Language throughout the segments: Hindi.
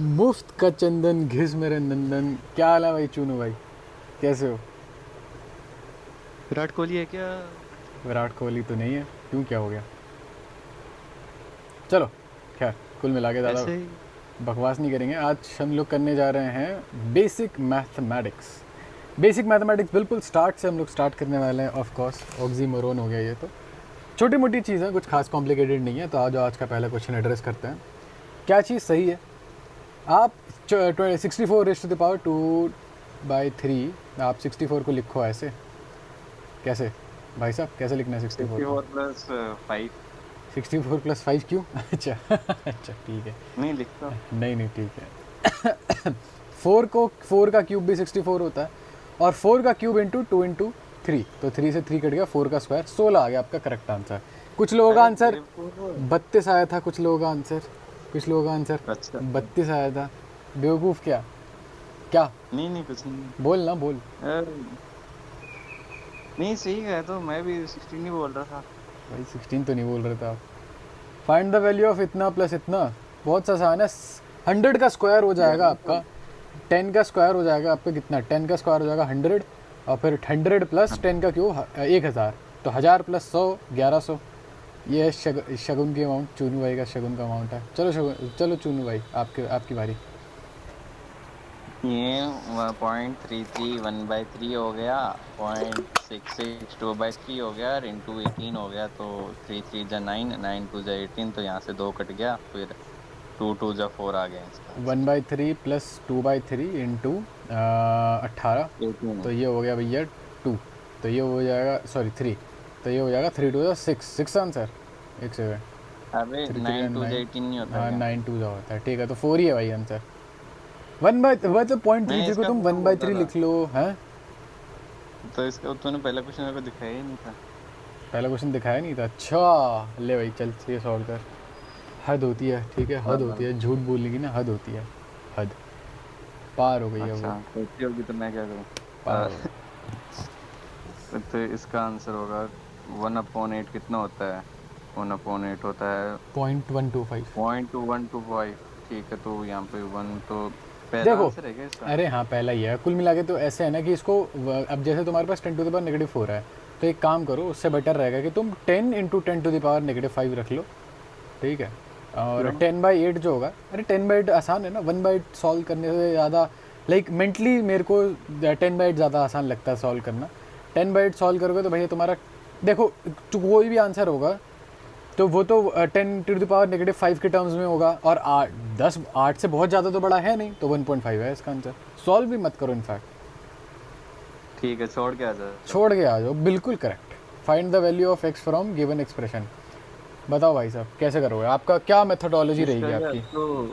मुफ्त का चंदन घिस मेरे नंदन। क्या हाल है भाई चूनू भाई, कैसे हो? विराट कोहली है क्या? विराट कोहली तो नहीं है। क्यों, क्या हो गया? चलो, खैर, कुल मिला के ज़्यादा ऐसे ही। बकवास नहीं करेंगे। आज हम लोग करने जा रहे हैं बेसिक मैथमेटिक्स। बेसिक मैथमेटिक्स बिल्कुल स्टार्ट से हम लोग स्टार्ट करने वाले हैं। ऑफ कोर्स ऑक्सीमोरोन हो गया ये तो। छोटी मोटी चीज़ें, कुछ खास कॉम्प्लिकेटेड नहीं है। तो आज का पहला क्वेश्चन एड्रेस करते हैं। क्या चीज़ सही है? आप 64 raised to the power 2/3, आप 64 को लिखो ऐसे। कैसे भाई साहब, कैसे लिखना है 64 को? 64+5। 64 + 5 क्यों? अच्छा अच्छा, ठीक है। नहीं लिखता। नहीं नहीं, ठीक है। फोर का क्यूब भी 64 होता है। और 4 का क्यूब इंटू 2 × 3, तो 3 से 3 कट गया, 4 का स्क्वायर 16 आ गया आपका करेक्ट आंसर। कुछ लोगों का अरे आंसर बेवकूफ। 32 आया था, कुछ लोगों का आंसर अच्छा। 32 आया था। बेवकूफ़ क्या? क्या? नहीं नहीं, कुछ नहीं। बोल ना बोल। अरे, नहीं सही है, तो मैं भी 16 ही बोल रहा था। भाई 16 तो नहीं बोल रहे थे आप। फाइंड द वैल्यू ऑफ इतना प्लस इतना। बहुत आसान है। 100 का स्क्वायर हो जाएगा ग्यारह आपका। सौ 10 का स्क्वायर हो जाएगा आपका कितना? 10 का स्क्वायर हो जाएगा 100। और फिर 100 प्लस 10 का क्यूब 1000। तो 1000 प्लस 100 1100। ये है शगुन की अमाउंट। चूनू भाई का शगुन का अमाउंट है। चलो चूनू भाई, आपकी बारी। ये 0.33 1/3 हो गया। 0.662/3 हो गया, और इंटू 18 हो गया। तो 3 3 जा 9, 9 2 जा 18, तो यहाँ से 2 कट गया। फिर 2 2 जा 4 आ गया इसका आंसर। 1/3 plus 2/3 into 18। 18 तो है। ये हो गया भैया 2। तो ये हो जाएगा, सॉरी 3। तो ये हो जाएगा 3 2 6 आंसर। एक सेकेंड। अबे 3 3 9 एंड 2 जा 9। 18 नहीं होता हाँ, क्या? 9 2 होता है, ठीक है। तो 4 ही है भाई आंसर। वन बाई मतलब मैं 0.33 को इसका तुम पूरा वन बाई बोल रहा थ्री था। लिख लो हैं। तो इसका तूने पहला क्वेश्चन मेरे को दिखाया ही नहीं था। पहला क्वेश्चन दिखाया नहीं था? अच्छा ले भाई, चल ये सॉल्व कर। हद होती है, ठीक है, हद होती हाँ, है झूठ बोलने की ना, हद होती है। हद पार हो गई है वो। अच्छा तो अच्छी होगी तो मैं क्या करूँ? पार हो गई। तो इसका आंसर होगा 1/8 कितना होता है? 1/8 होता है 0.125। 0.125। ठीक है, तो यहाँ पे 1 तो पहला देखो, आंसर है क्या इसका? अरे हाँ पहला ही है कुल मिला के। तो ऐसे है ना कि इसको अब जैसे तुम्हारे पास 10⁻⁻⁴ है। तो एक काम करो, उससे बेटर रहेगा कि तुम 10 × 10⁻⁻5 रख लो। ठीक है। और क्यों? 10/8 जो होगा, अरे 10/8 आसान है ना। 1/8 सॉल्व करने से ज़्यादा, लाइक मेंटली मेरे को 10/8 ज़्यादा आसान लगता है सॉल्व करना। 10/8 सॉल्व करोगे तो भैया तुम्हारा, देखो, जो कोई भी आंसर होगा तो वो तो 10⁻⁻5 के टर्म्स में होगा। और 8 से बहुत ज़्यादा तो बड़ा है नहीं, तो 1.5 है इसका आंसर। सॉल्व भी मत करो इनफैक्ट, ठीक है, छोड़ के आ जाओ। छोड़ के आ जाओ। बिल्कुल correct. Find the value of x from given expression. बताओ भाई साहब, कैसे करोगे? आपका क्या मेथोडोलॉजी इसका रहेगी क्या आपकी? तो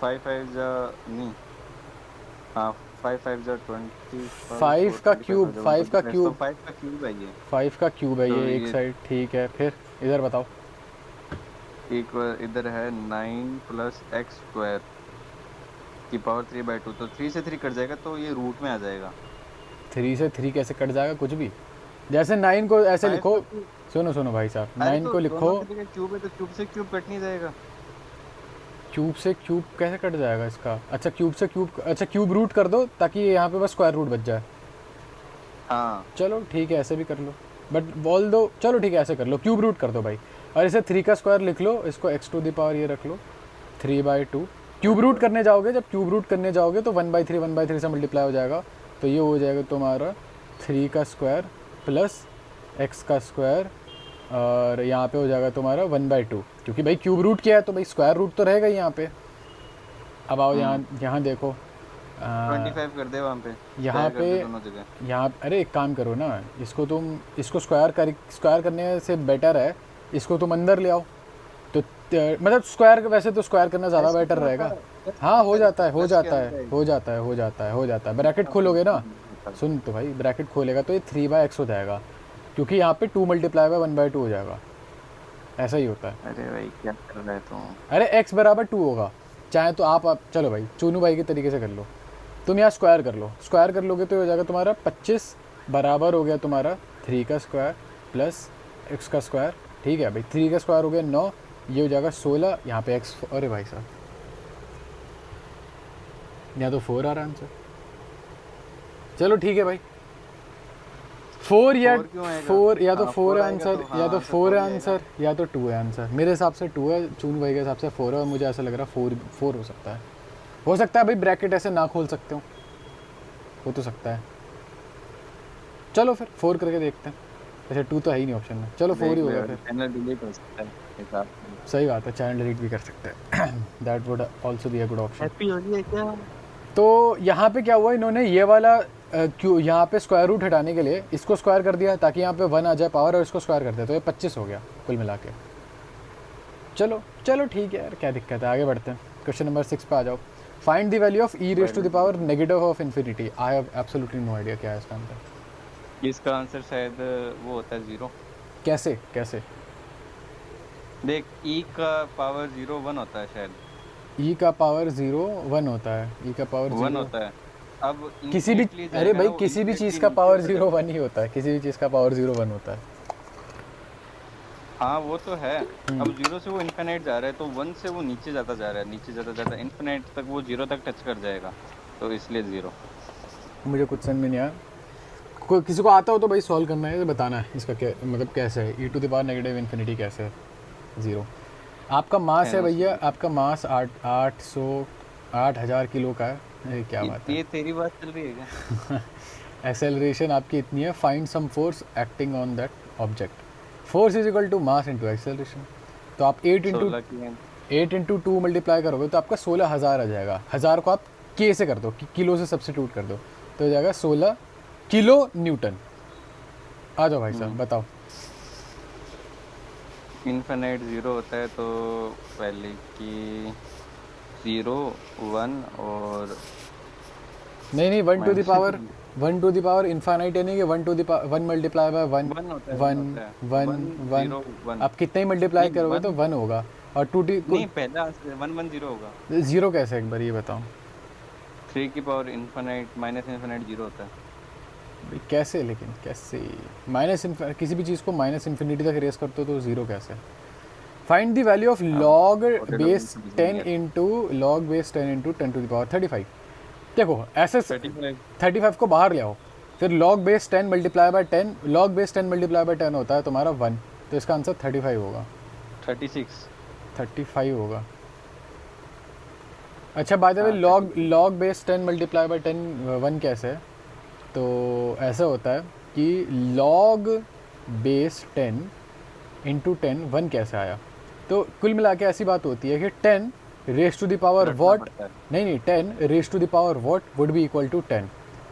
5 5 जा नहीं, हाँ, 5 5 जा 20, 5 का 4 25 क्यूब, हो जाए 5 का 125, तो क्यूब। 5 का क्यूब है ये। 5 का क्यूब है तो ये एक ये साइड, ठीक है। फिर इधर बताओ। एक इधर है 9 + x² की पावर 3/2, तो 3 से 3 कट जाएगा, तो ये रूट में आ जाएगा। 3 से 3 कैसे कट जाएगा कुछ भी? जैसे 9 को ऐसे 5 लिखो। का क्यूब। सुनो सुनो भाई साहब, अरे 9 तो को लिखो। दोनों की जगह क्यूब है, तो क्यूब से क्यूब कट नहीं जाएगा। क्यूब से क्यूब कैसे कट जाएगा इसका? अच्छा क्यूब से क्यूब, अच्छा क्यूब रूट कर दो ताकि यहाँ पे बस स्क्वायर रूट बच जाए। हाँ। चलो ठीक है, ऐसे भी कर लो। बट बोल दो, चलो ठीक है ऐसे कर लो, क्यूब रूट कर दो भाई। और इसे 3 का स्क्वायर लिख लो, इसको x⁴ ये रख लो, 3/2। क्यूब रूट अच्छा। करने जाओगे, जब क्यूब रूट करने जाओगे तो 1/3 से मल्टीप्लाई हो जाएगा। तो ये हो जाएगा तुम्हारा 3 का स्क्वायर प्लस x का स्क्वायर। और यहाँ पे हो जाएगा तुम्हारा 1/2, क्योंकि भाई क्यूब रूट किया है तो भाई स्क्वायर रूट तो रहेगा ही यहाँ पे। अब आओ हम्म। यहाँ यहाँ देखो। 25 कर दे वहाँ पे, यहाँ स्क्वायर कर पे, दे दोनों जगह। यहाँ अरे एक काम करो ना, इसको तुम, इसको स्क्वायर करने से बेटर है इसको तुम अंदर ले आओ। तो मतलब स्क्वायर, वैसे तो स्क्वायर करना ज़्यादा ऐसे बेटर नहीं होता, रहेगा। प्लस के हाँ हो अंदर, जाता है, हो प्लस के जाता है, अंदर हो आएगा। जाता है, हो जाता है, हो जाता है। ब्रैकेट अच्छा, खोलोगे ना, बता। सुन तो भाई, ब्रैकेट खोलेगा तो ये 3/x हो जाएगा। क्योंकि यहाँ पे 2 × 1/2 हो जाएगा। ऐसा ही होता है। अरे भाई क्या कर रहे हो तुम? अरे x बराबर 2 होगा। चाहे तो आप चलो भाई चूनू भाई के तरीके से कर लो। तुम यहाँ स्क्वायर कर लो, स्क्वायर कर लोगे तो ये हो जाएगा तुम्हारा 25 बराबर हो गया तुम्हारा 3 का स्क्वायर प्लस x का स्क्वायर। ठीक है भाई, 3 का स्क्वायर हो गया 9, ये हो जाएगा 16। यहाँ पे x, अरे भाई साहब या तो 4 आ रहा आंसर। चलो ठीक है भाई, 4 या 4 क्यों आएगा? 4 या तो हाँ, 4 4 है आएगा आंसर, तो या हाँ तो आंसर 4 4 है ही आएगा। आंसर या तो 2 है आंसर। मेरे हिसाब से 2 है, चून भाई के हिसाब से 4 है, और मुझे ऐसा लग रहा है 4 हो सकता है। हो सकता है भाई ब्रैकेट ऐसे ना खोल सकते हो तो सकता है। चलो फिर 4 करके देखते हैं। अच्छा 2 तो है ही नहीं ऑप्शन में, चलो 4 ही देख होगा लो, फिर। चैनल डिलीट हो सकता है हिसाब से। सही बात है, चैनल डिलीट भी कर सकते हैं। That would also be a good option. Happy Holi है क्या? तो यहाँ पे क्या हुआ, इन्होंने ये वाला क्यों यहाँ पे स्क्वायर रूट हटाने के लिए इसको स्क्वायर कर दिया ताकि यहाँ पे 1 आ जाए पावर, और इसको स्क्वायर कर दिया तो ये 25 हो गया कुल मिला के। चलो चलो ठीक है यार, क्या दिक्कत है, आगे बढ़ते हैं। क्वेश्चन नंबर 6 पे आ जाओ। Find the value of e raise to the power negative of infinity. I have absolutely no idea क्या है इसका आंसर। इसका आंसर शायद वो होता है 0। कैसे कैसे? देख, ई का पावर 0 1 होता है शायद। ई का पावर 0 1 होता है, ई का पावर 1 0 होता है। अब किसी भी, इन्फिनिटली अरे जाएगा भाई ना, वो किसी भी चीज़ इन्फिनिटली का नीचे पावर होता 0 जाएगा। 1 ही होता है, किसी भी चीज़ का पावर 0 1 होता है। हाँ वो तो है। अब 0 से वो इन्फिनाइट जा रहा है, तो 1 से वो नीचे जाता जा रहा है, नीचे जाता जाता इन्फिनाइट तक, वो 0 तक टच कर जाएगा, तो इसलिए 0। मुझे कुछ समझ में नहीं आया। कोई किसी को आता हो तो भाई सॉल्व करना है, तो बताना है इसका क्या मतलब कैसे है, e to the power negative infinity कैसे है 0। आपका मास है भैया, आपका मास 8,000 किलो का है। ये क्या बात है। ये तेरी बात चल रही है क्या? एक्सेलरेशन आपकी इतनी है, find some force acting on that object. Force is equal to mass into acceleration. तो आप 16 की है। 8 इंटू 2 मल्टीप्लाई करोगे तो आपका 16,000 आ जाएगा। 1000 को आप के से कर दो, किलो से सब्सिट्यूट कर दो, तो हो जाएगा 16 किलो न्यूटन। आ जाओ भाई साहब बताओ। इन्फिनाइट 0 होता है, तो पहले की 0 1 और नहीं नहीं, 1 to the power, -1 1 to the power infinite है नहीं कि 1 टू द 1 मल्टीप्लाई बाय 1 होता है, 1 1 होता है। 1 1 1। 0 1। आप कितने ही मल्टीप्लाई नहीं करोगे तो 1 1 होगा। और 2 टी नहीं, पहला आंसर 1 1 0 होगा। 0 कैसे, एक बार ये बताओ 3 की पावर इन्फिनाइट माइनस इन्फिनाइट 0 होता है। भाई कैसे, लेकिन कैसे माइनस किसी भी चीज़ को माइनस इन्फिनिटी तक रेस करते हो तो 0 कैसे। फाइंड द वैल्यू ऑफ अब लॉग छोटे लोगों बेस को समझ 10 नहीं आता। Into log base 10 into 10 to the power 35। देखो ऐसे 35 35 को बाहर ले आओ, फिर log base 10 multiply by 10, log base 10 multiply by 10 होता है तुम्हारा 1, तो इसका आंसर 35 होगा। 36। 35 होगा। अच्छा बाय द वे, हाँ लॉग बेस 10 मल्टीप्लाई बाय 10 1 कैसे है, तो ऐसा होता है कि लॉग बेस 10 इंटू 10 1 कैसे आया। तो कुल मिला के ऐसी बात होती है कि 10 रेस टू द पावर रटना वॉट, पड़ता है। नहीं 10 raise to the power what would be equal to 10।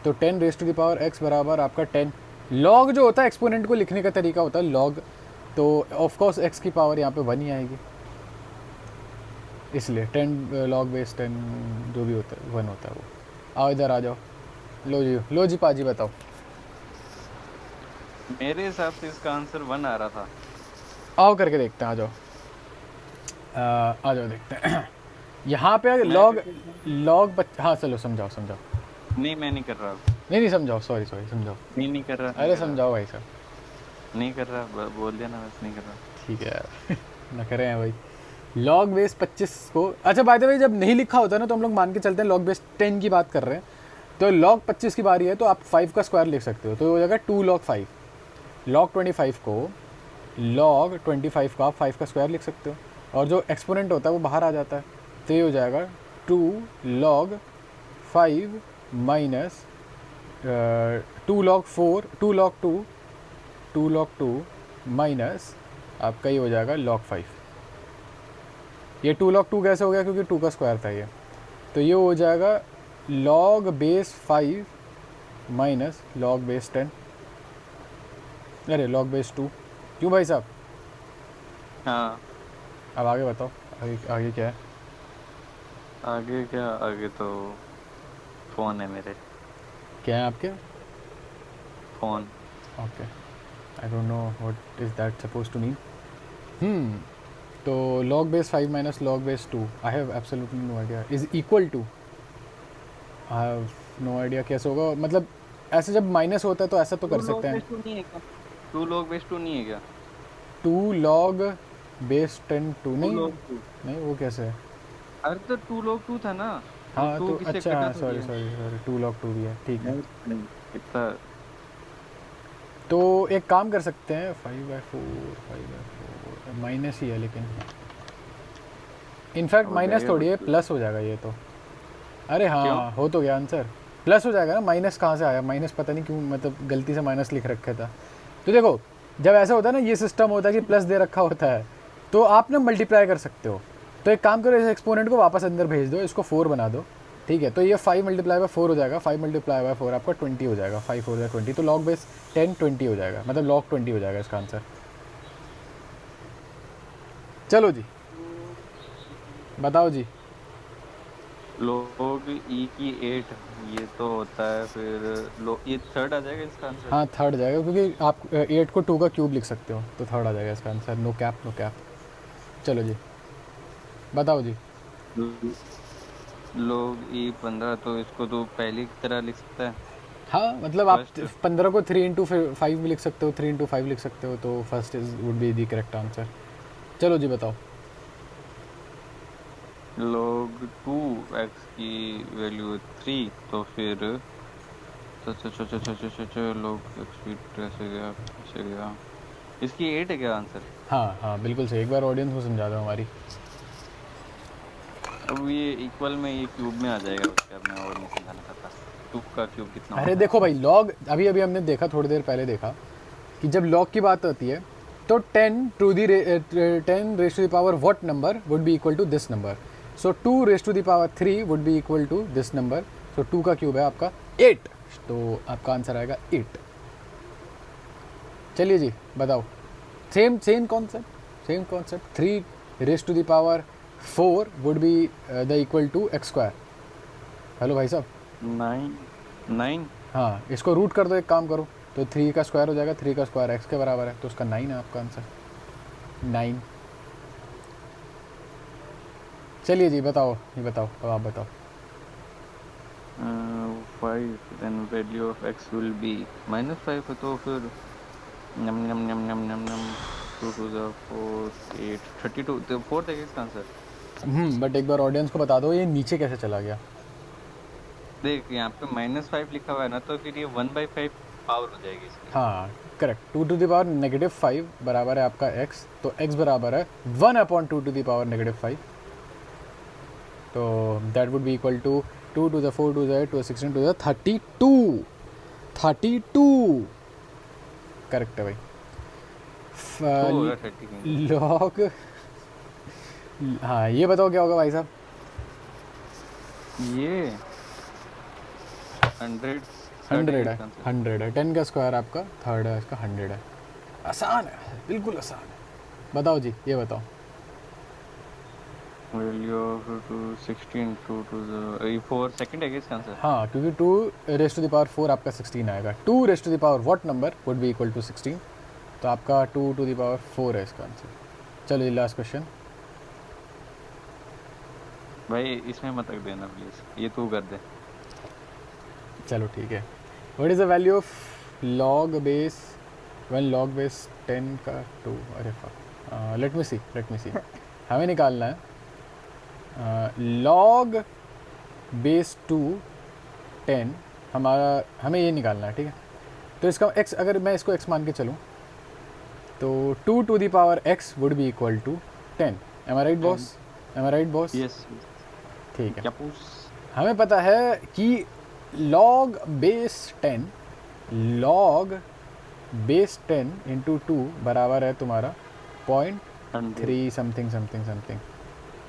तो 10 raise to the power x बराबर आपका 10। लॉग जो होता है एक्सपोनेंट को लिखने का तरीका होता है लॉग, तो ऑफ कोर्स x की पावर यहाँ पे 1 ही आएगी, इसलिए 10 लॉग बेस 10 जो भी होता है 1 होता है वो। आओ इधर आ जाओ, लो जी पाजी बताओ। मेरे हिसाब से इसका आंसर 1 आ रहा था। आओ करके देखते हैं, आ जाओ आ जाओ देखते हैं। यहाँ पे मैं लॉग भी- हाँ चलो समझाओ समझाओ। नहीं, मैं नहीं कर रहा। नहीं समझाओ, सॉरी समझाओ। नहीं कर रहा, नहीं अरे कर रहा। समझाओ भाई साहब। नहीं कर रहा, बोल दिया ना, बस नहीं कर रहा। ठीक है यार न करें हैं भाई। लॉग बेस 25 को, अच्छा बाय द वे जब नहीं लिखा होता है ना तो हम लोग मान के चलते हैं लॉग बेस 10 की बात कर रहे हैं, तो लॉग 25 की बारी है तो आप 5 का स्क्वायर लिख सकते हो, तो हो जाएगा 2 लॉग 5। लॉग 25 को, लॉग 25 का आप 5 का स्क्वायर लिख सकते हो, और जो एक्सपोनेंट होता है वो बाहर आ जाता है, तो ये हो जाएगा 2 log 5 minus 2 log 4, 2 log 2, 2 log 2 minus आपका ये हो जाएगा लॉग 5। ये 2 लॉग 2 कैसे हो गया, क्योंकि 2 का स्क्वायर था ये, तो ये हो जाएगा log base 5 minus log base 10, अरे लॉग बेस 2। क्यों भाई साहब, हाँ, अब आगे बताओ, आगे क्या है। आगे क्या, आगे तो फोन है मेरे। क्या है आपके, phone. Okay I don't know what is that suppose to mean. तो log base 5 minus log base 2, I have absolutely no idea, is equal to, I have no idea कैसे होगा। मतलब ऐसे जब माइनस होता है तो ऐसा तो कर सकते हैं। 2 नहीं है क्या? 2 लॉग बेस 2 नहीं है क्या? 2 लॉग बेस 10 2 2 नहीं लॉग 2। नहीं, वो कैसे है। अरे तो 2 लॉग 2 था ना। हाँ टू तो किससे अच्छा, कटा हाँ थोड़ी सॉरी है। सॉरी सॉरी, 2 log 2 भी है, ठीक है। नहीं, कितना। तो एक काम कर सकते हैं, 5/4, 5/4 माइनस ही है लेकिन, इनफैक्ट हो माइनस जाएगा थोड़ी है, कुछ। प्लस हो जाएगा ये तो। अरे क्यों? हाँ, हो तो गया आंसर, प्लस हो जाएगा ना, माइनस कहाँ से आया, माइनस पता नहीं क्यों, मतलब गलती से माइनस लिख रखा था। तो देखो, जब ऐसा होता है ना, ये सिस्टम होता है कि प्लस दे रखा होता है, तो आप ना मल्टीप्लाई कर सकते हो। तो एक काम करो, इस एक्सपोनेंट को वापस अंदर भेज दो, इसको 4 बना दो, ठीक है। तो ये 5 × 4 हो जाएगा, 5 × 4 आपका 20 हो जाएगा, 5 4 20, तो log बेस 10 20 हो जाएगा, मतलब log 20 हो जाएगा इसका आंसर। चलो जी, बताओ जी। लोग ई की 8, ये तो होता है फिर। ये थर्ड आ जाएगा इसका आंसर। हाँ थर्ड जाएगा, क्योंकि आप 8 को 2 का क्यूब लिख सकते हो, तो थर्ड आ जाएगा इसका answer, no cap no cap. चलो जी, बताओ जी। लोग ई 15, तो इसको तो पहली की तरह लिख सकता है। हाँ मतलब आप फर्स्ट 15 को 3 × 5 भी लिख सकते हो, 3 × 5 लिख सकते हो, तो first is would be the correct answer. चलो जी, बताओ। लोग 2x की वैल्यू 3, तो फिर लोग x कैसे गया, कैसे गया। इसकी 8 है क्या आंसर? हाँ हाँ बिल्कुल सही, एक बार ऑडियंस को समझा दो हमारी। अब ये इक्वल में, ये क्यूब में आ जाएगा उसके, अब मैं और नहीं समझाना चाहता। 2 का क्यूब कितना अरे होता है। देखो भाई, लॉग अभी अभी हमने देखा, थोड़ी देर पहले देखा कि जब लॉग की बात होती है, तो 10 raise to the power what number would be equal to this number. So 2 raise to the power 3 would be equal to this number. So 2 का क्यूब है आपका 8, तो आपका आंसर आएगा 8। चलिए जी, बताओ। Same same concept, same concept. 3 raise to the power 4 would be the equal to x²। Hello भाई साहब। 9 9। हाँ, इसको रूट कर दो, एक काम करो, तो 3 का स्क्वायर हो जाएगा, 3 का स्क्वायर x के बराबर है, तो उसका 9 है आपका आंसर, 9। चलिए जी, बताओ, ये बताओ, अब आप बताओ। 5, then value of x will be -5 है, तो फिर नम नम नम नम नम नम 2 to the 4 8 32, तो 4 देगा इसका आंसर। बट एक बार ऑडियंस को बता दो, ये नीचे कैसे चला गया। देख यहाँ पे -5 लिखा हुआ है ना, तो फिर ये 1/5 पावर हो जाएगी इसकी। हाँ करेक्ट, 2 टू द पावर -5 बराबर है आपका x, तो x बराबर है 1/2 टू द पावर -5, तो that would be equal to 2 to the 4 to the 8 to the 16 to the 32। 32 correct है भाई। तो होगा 30 कहीं। लॉग, हाँ ये बताओ क्या होगा भाई साहब। ये 100 30 है 100 है, इसका आंसर। 100 है, 10 का स्क्वायर आपका थर्ड है, इसका 100 है। आसान है, बिल्कुल आसान है। बताओ जी, ये बताओ। वैल्यू ऑफ 16 2 to the, ये 4 सेकंड है क्या इसका आंसर। हाँ, क्योंकि 2 रेस टू द पावर 4 आपका 16 आएगा, 2 raise to the power what number would be equal to 16, तो आपका 2 टू द पावर 4 है इसका आंसर। चलो ये लास्ट क्वेश्चन। भाई इसमें मत रख देना प्लीज, ये तू कर दे। चलो ठीक है। What is the value of log base one log base 10 का 2, अरे लेट मी सी हमें निकालना है लॉग बेस 2 10, हमें ये निकालना है, ठीक है। तो इसका x, अगर मैं इसको x मान के चलूँ, तो 2 to the power x would be equal to 10। Am I right boss? Am I right boss? Yes. ठीक है। क्या पूछ। हमें पता है कि log base 10 log base 10 into 2 बराबर है तुम्हारा 0.3 समथिंग समथिंग समथिंग,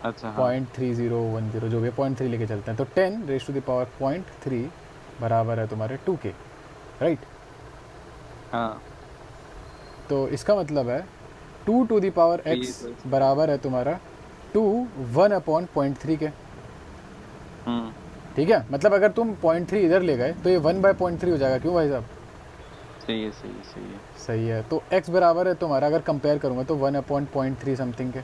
अच्छा हाँ 0.3010, जो भी है 0.3 लेके चलते हैं, तो 10 रेस टू द पावर 0.3 बराबर है तुम्हारे 2 के, राइट। हाँ। तो इसका मतलब है 2 टू द पावर x बराबर है तुम्हारा 2 1/0.3 के, ठीक है। मतलब अगर तुम 0.3 इधर ले गए, तो ये 1/0.3 हो जाएगा, क्यों भाई साहब? सही है सही है सही है। सही है। तो x बराबर है तुम्हारा, अगर कंपेयर करूँगा तो 1/0.3 समथिंग के,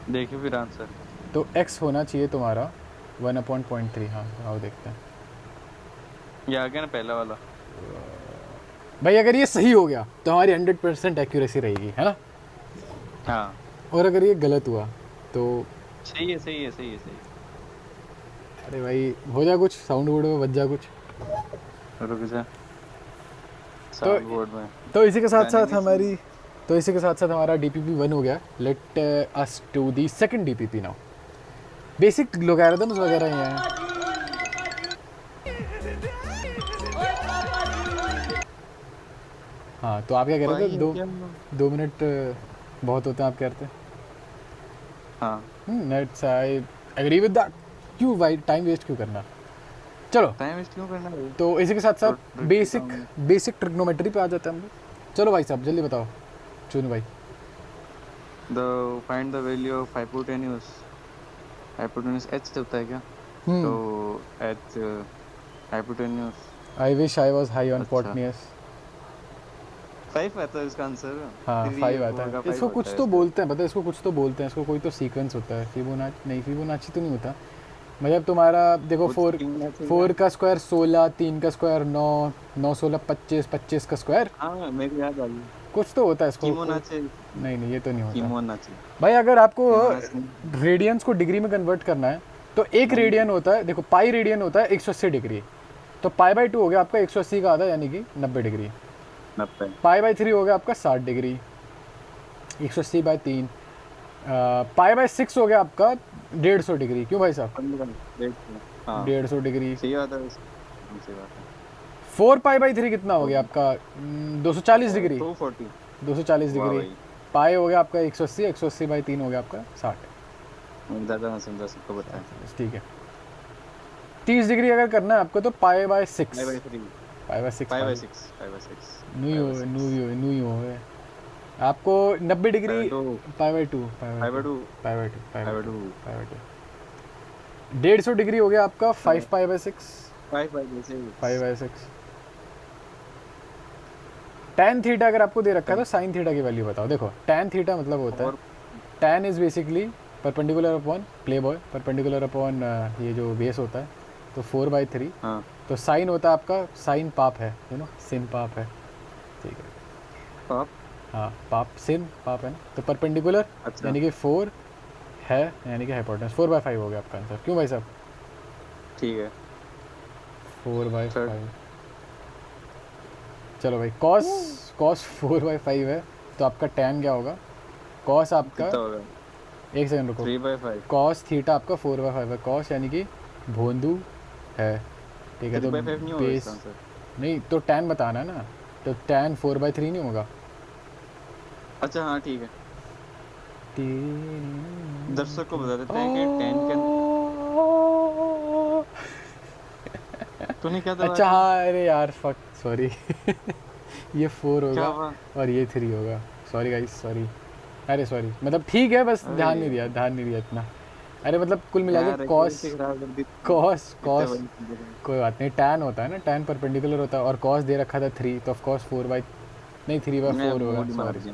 देखिए फिर आंसर। तो x होना चाहिए तुम्हारा 1/0.3। हाँ आओ देखते हैं ये आ गया ना पहला वाला। भाई। अगर ये सही हो गया तो हमारी 100% एक्यूरेसी रहेगी, है ना। हाँ और अगर ये गलत हुआ तो सही है सही है सही है सही है। अरे भाई हो जा कुछ, साउंड बोर्ड में बज जा कुछ। रुक जा, तो साउंड बोर्ड में तो इसी के साथ गाने साथ नहीं सुन। हमारी तो इसी के साथ साथ हमारा DPP 1 हो गया। Let us to the second DPP now. Basic logarithms वगैरह ही हैं। हाँ तो आप क्या कह रहे थे? भाई दो क्या? 2 मिनट बहुत होते हैं आप कह रहे थे। हाँ, नेट्स आई एग्री विद दैट। क्यों भाई टाइम वेस्ट क्यों करना। चलो टाइम वेस्ट क्यों करना भाई? तो इसी के साथ तो साथ ट्रिक बेसिक बताऊंगा। बेसिक ट्रिग्नोमेट्री पे आ जाते हैं हम लोग। चलो भाई साहब जल्दी बताओ, चुन भाई। The find the value of hypotenuse. Hypotenuse H होता है क्या? तो H hypotenuse. I wish I was high on अच्छा, पॉटनियस। 5 आता है इसका आंसर। हाँ 3 5 आता फोर है। का 5 इसको होता कुछ है तो इसका। बोलते हैं, पता है इसको कुछ तो बोलते हैं। इसको कोई तो सीक्वेंस होता है, फिबोनाची नहीं, फिबोनाची तो नहीं होता। मतलब तुम्हारा देखो वो फोर, तीन मैच है क्या? 4 का स्क्वायर 16, 3 का स्क्वायर 9, 9 16 25, 25 का स्क्वायर हाँ, मेरे को याद आ गई। कुछ तो होता है इसको कोई। कीमोनाचे। नहीं नहीं ये तो नहीं होता। कीमोनाचे। भाई अगर आपको कीमोनाचे रेडियंस को डिग्री में कन्वर्ट करना है तो एक नहीं। रेडियन होता है, देखो पाई रेडियन होता है 180 डिग्री। तो पाई बाई 2 हो गया आपका 180 का आधा यानी कि 90 डिग्री। 90। पाई बाई 3 हो गया आपका 60 डिग्री, 180/3। पाई बाई 6 हो गया आपका 150 डिग्री। क्यों भाई साहब? 15। देख लो। हाँ, 150 डिग्री। सही बात है। सही बात है। 4 पाई बाई 3 कितना हो तो गया आपका? 240 डिग्री। 240। 240 वाह डिग्री। भाई, पाई हो गया आपका 180, 180/3 हो गया आपका 60। ज़्यादा मैं समझा, सबको बताया। ठीक है। 30 डिग्री अगर करना है आपको तो पाई बाय 6। 5/3। पाई बाय 6 पाई 5/6। 5/6। नू ही हो, 5/6। नू ही हो है। आपको 90 degree 5/2। Pi by 2, pi by 2, 5/2। Pi by 2, pi by 2, 5/2। Pi by 2। 150 degree हो गया आपका 5 पाई बाय 6। 5/6। 5/6। tan थीटा अगर आपको दे रखा है तो साइन थीटा की वैल्यू बताओ। देखो tan थीटा मतलब होता है, और tan is basically perpendicular upon play boy, perpendicular upon ये जो बेस होता है, तो 4/3। हाँ, तो साइन होता है आपका, साइन पाप है, सिन पाप है। ठीक है। पाप। हाँ पाप, सिन पाप है ना, तो परपेंडिकुलर अच्छा, यानी कि 4 है, यानी कि हाइपोटेनस 4/5 हो गया आपका आंसर। क्यों भाई साहब? ठीक है। 4/5। थर्ड। चलो भाई कॉस, कॉस 4/5 है तो आपका tan क्या होगा? कॉस आपका, कितना होगा? एक सेकंड रुको, 3/5। कॉस थीटा आपका 4/5 है। कॉस यानी कि भोंदू है। ठीक है। तो 3/5 नहीं होगा इसका बेस आंसर? नहीं तो tan बताना है ना, तो tan 4/3 नहीं होगा। अच्छा, हाँ ठीक है। दर्शक को बता देते हैं कि 10 के तूने क्या दबा अच्छा दिया? हाँ, अरे यार फक, सॉरी। ये 4 क्या होगा हुआ? और ये 3 होगा। Sorry guys, sorry. अरे सॉरी, मतलब ठीक है, बस अरे ध्यान नहीं दिया, ध्यान नहीं दिया इतना। अरे मतलब कुल मिला के यार, कॉस, एक्यूरेसी खराब कर दी। कॉस इतने कॉस बड़ी चीज़ें का। कोई बात नहीं। टैन होता है ना, टैन परपेंडिकुलर होता है, और कॉस दे रखा था 3, तो ऑफ कोर्स 4/, नहीं 3/4 होगा। मूड ही मार सॉरी, दिया।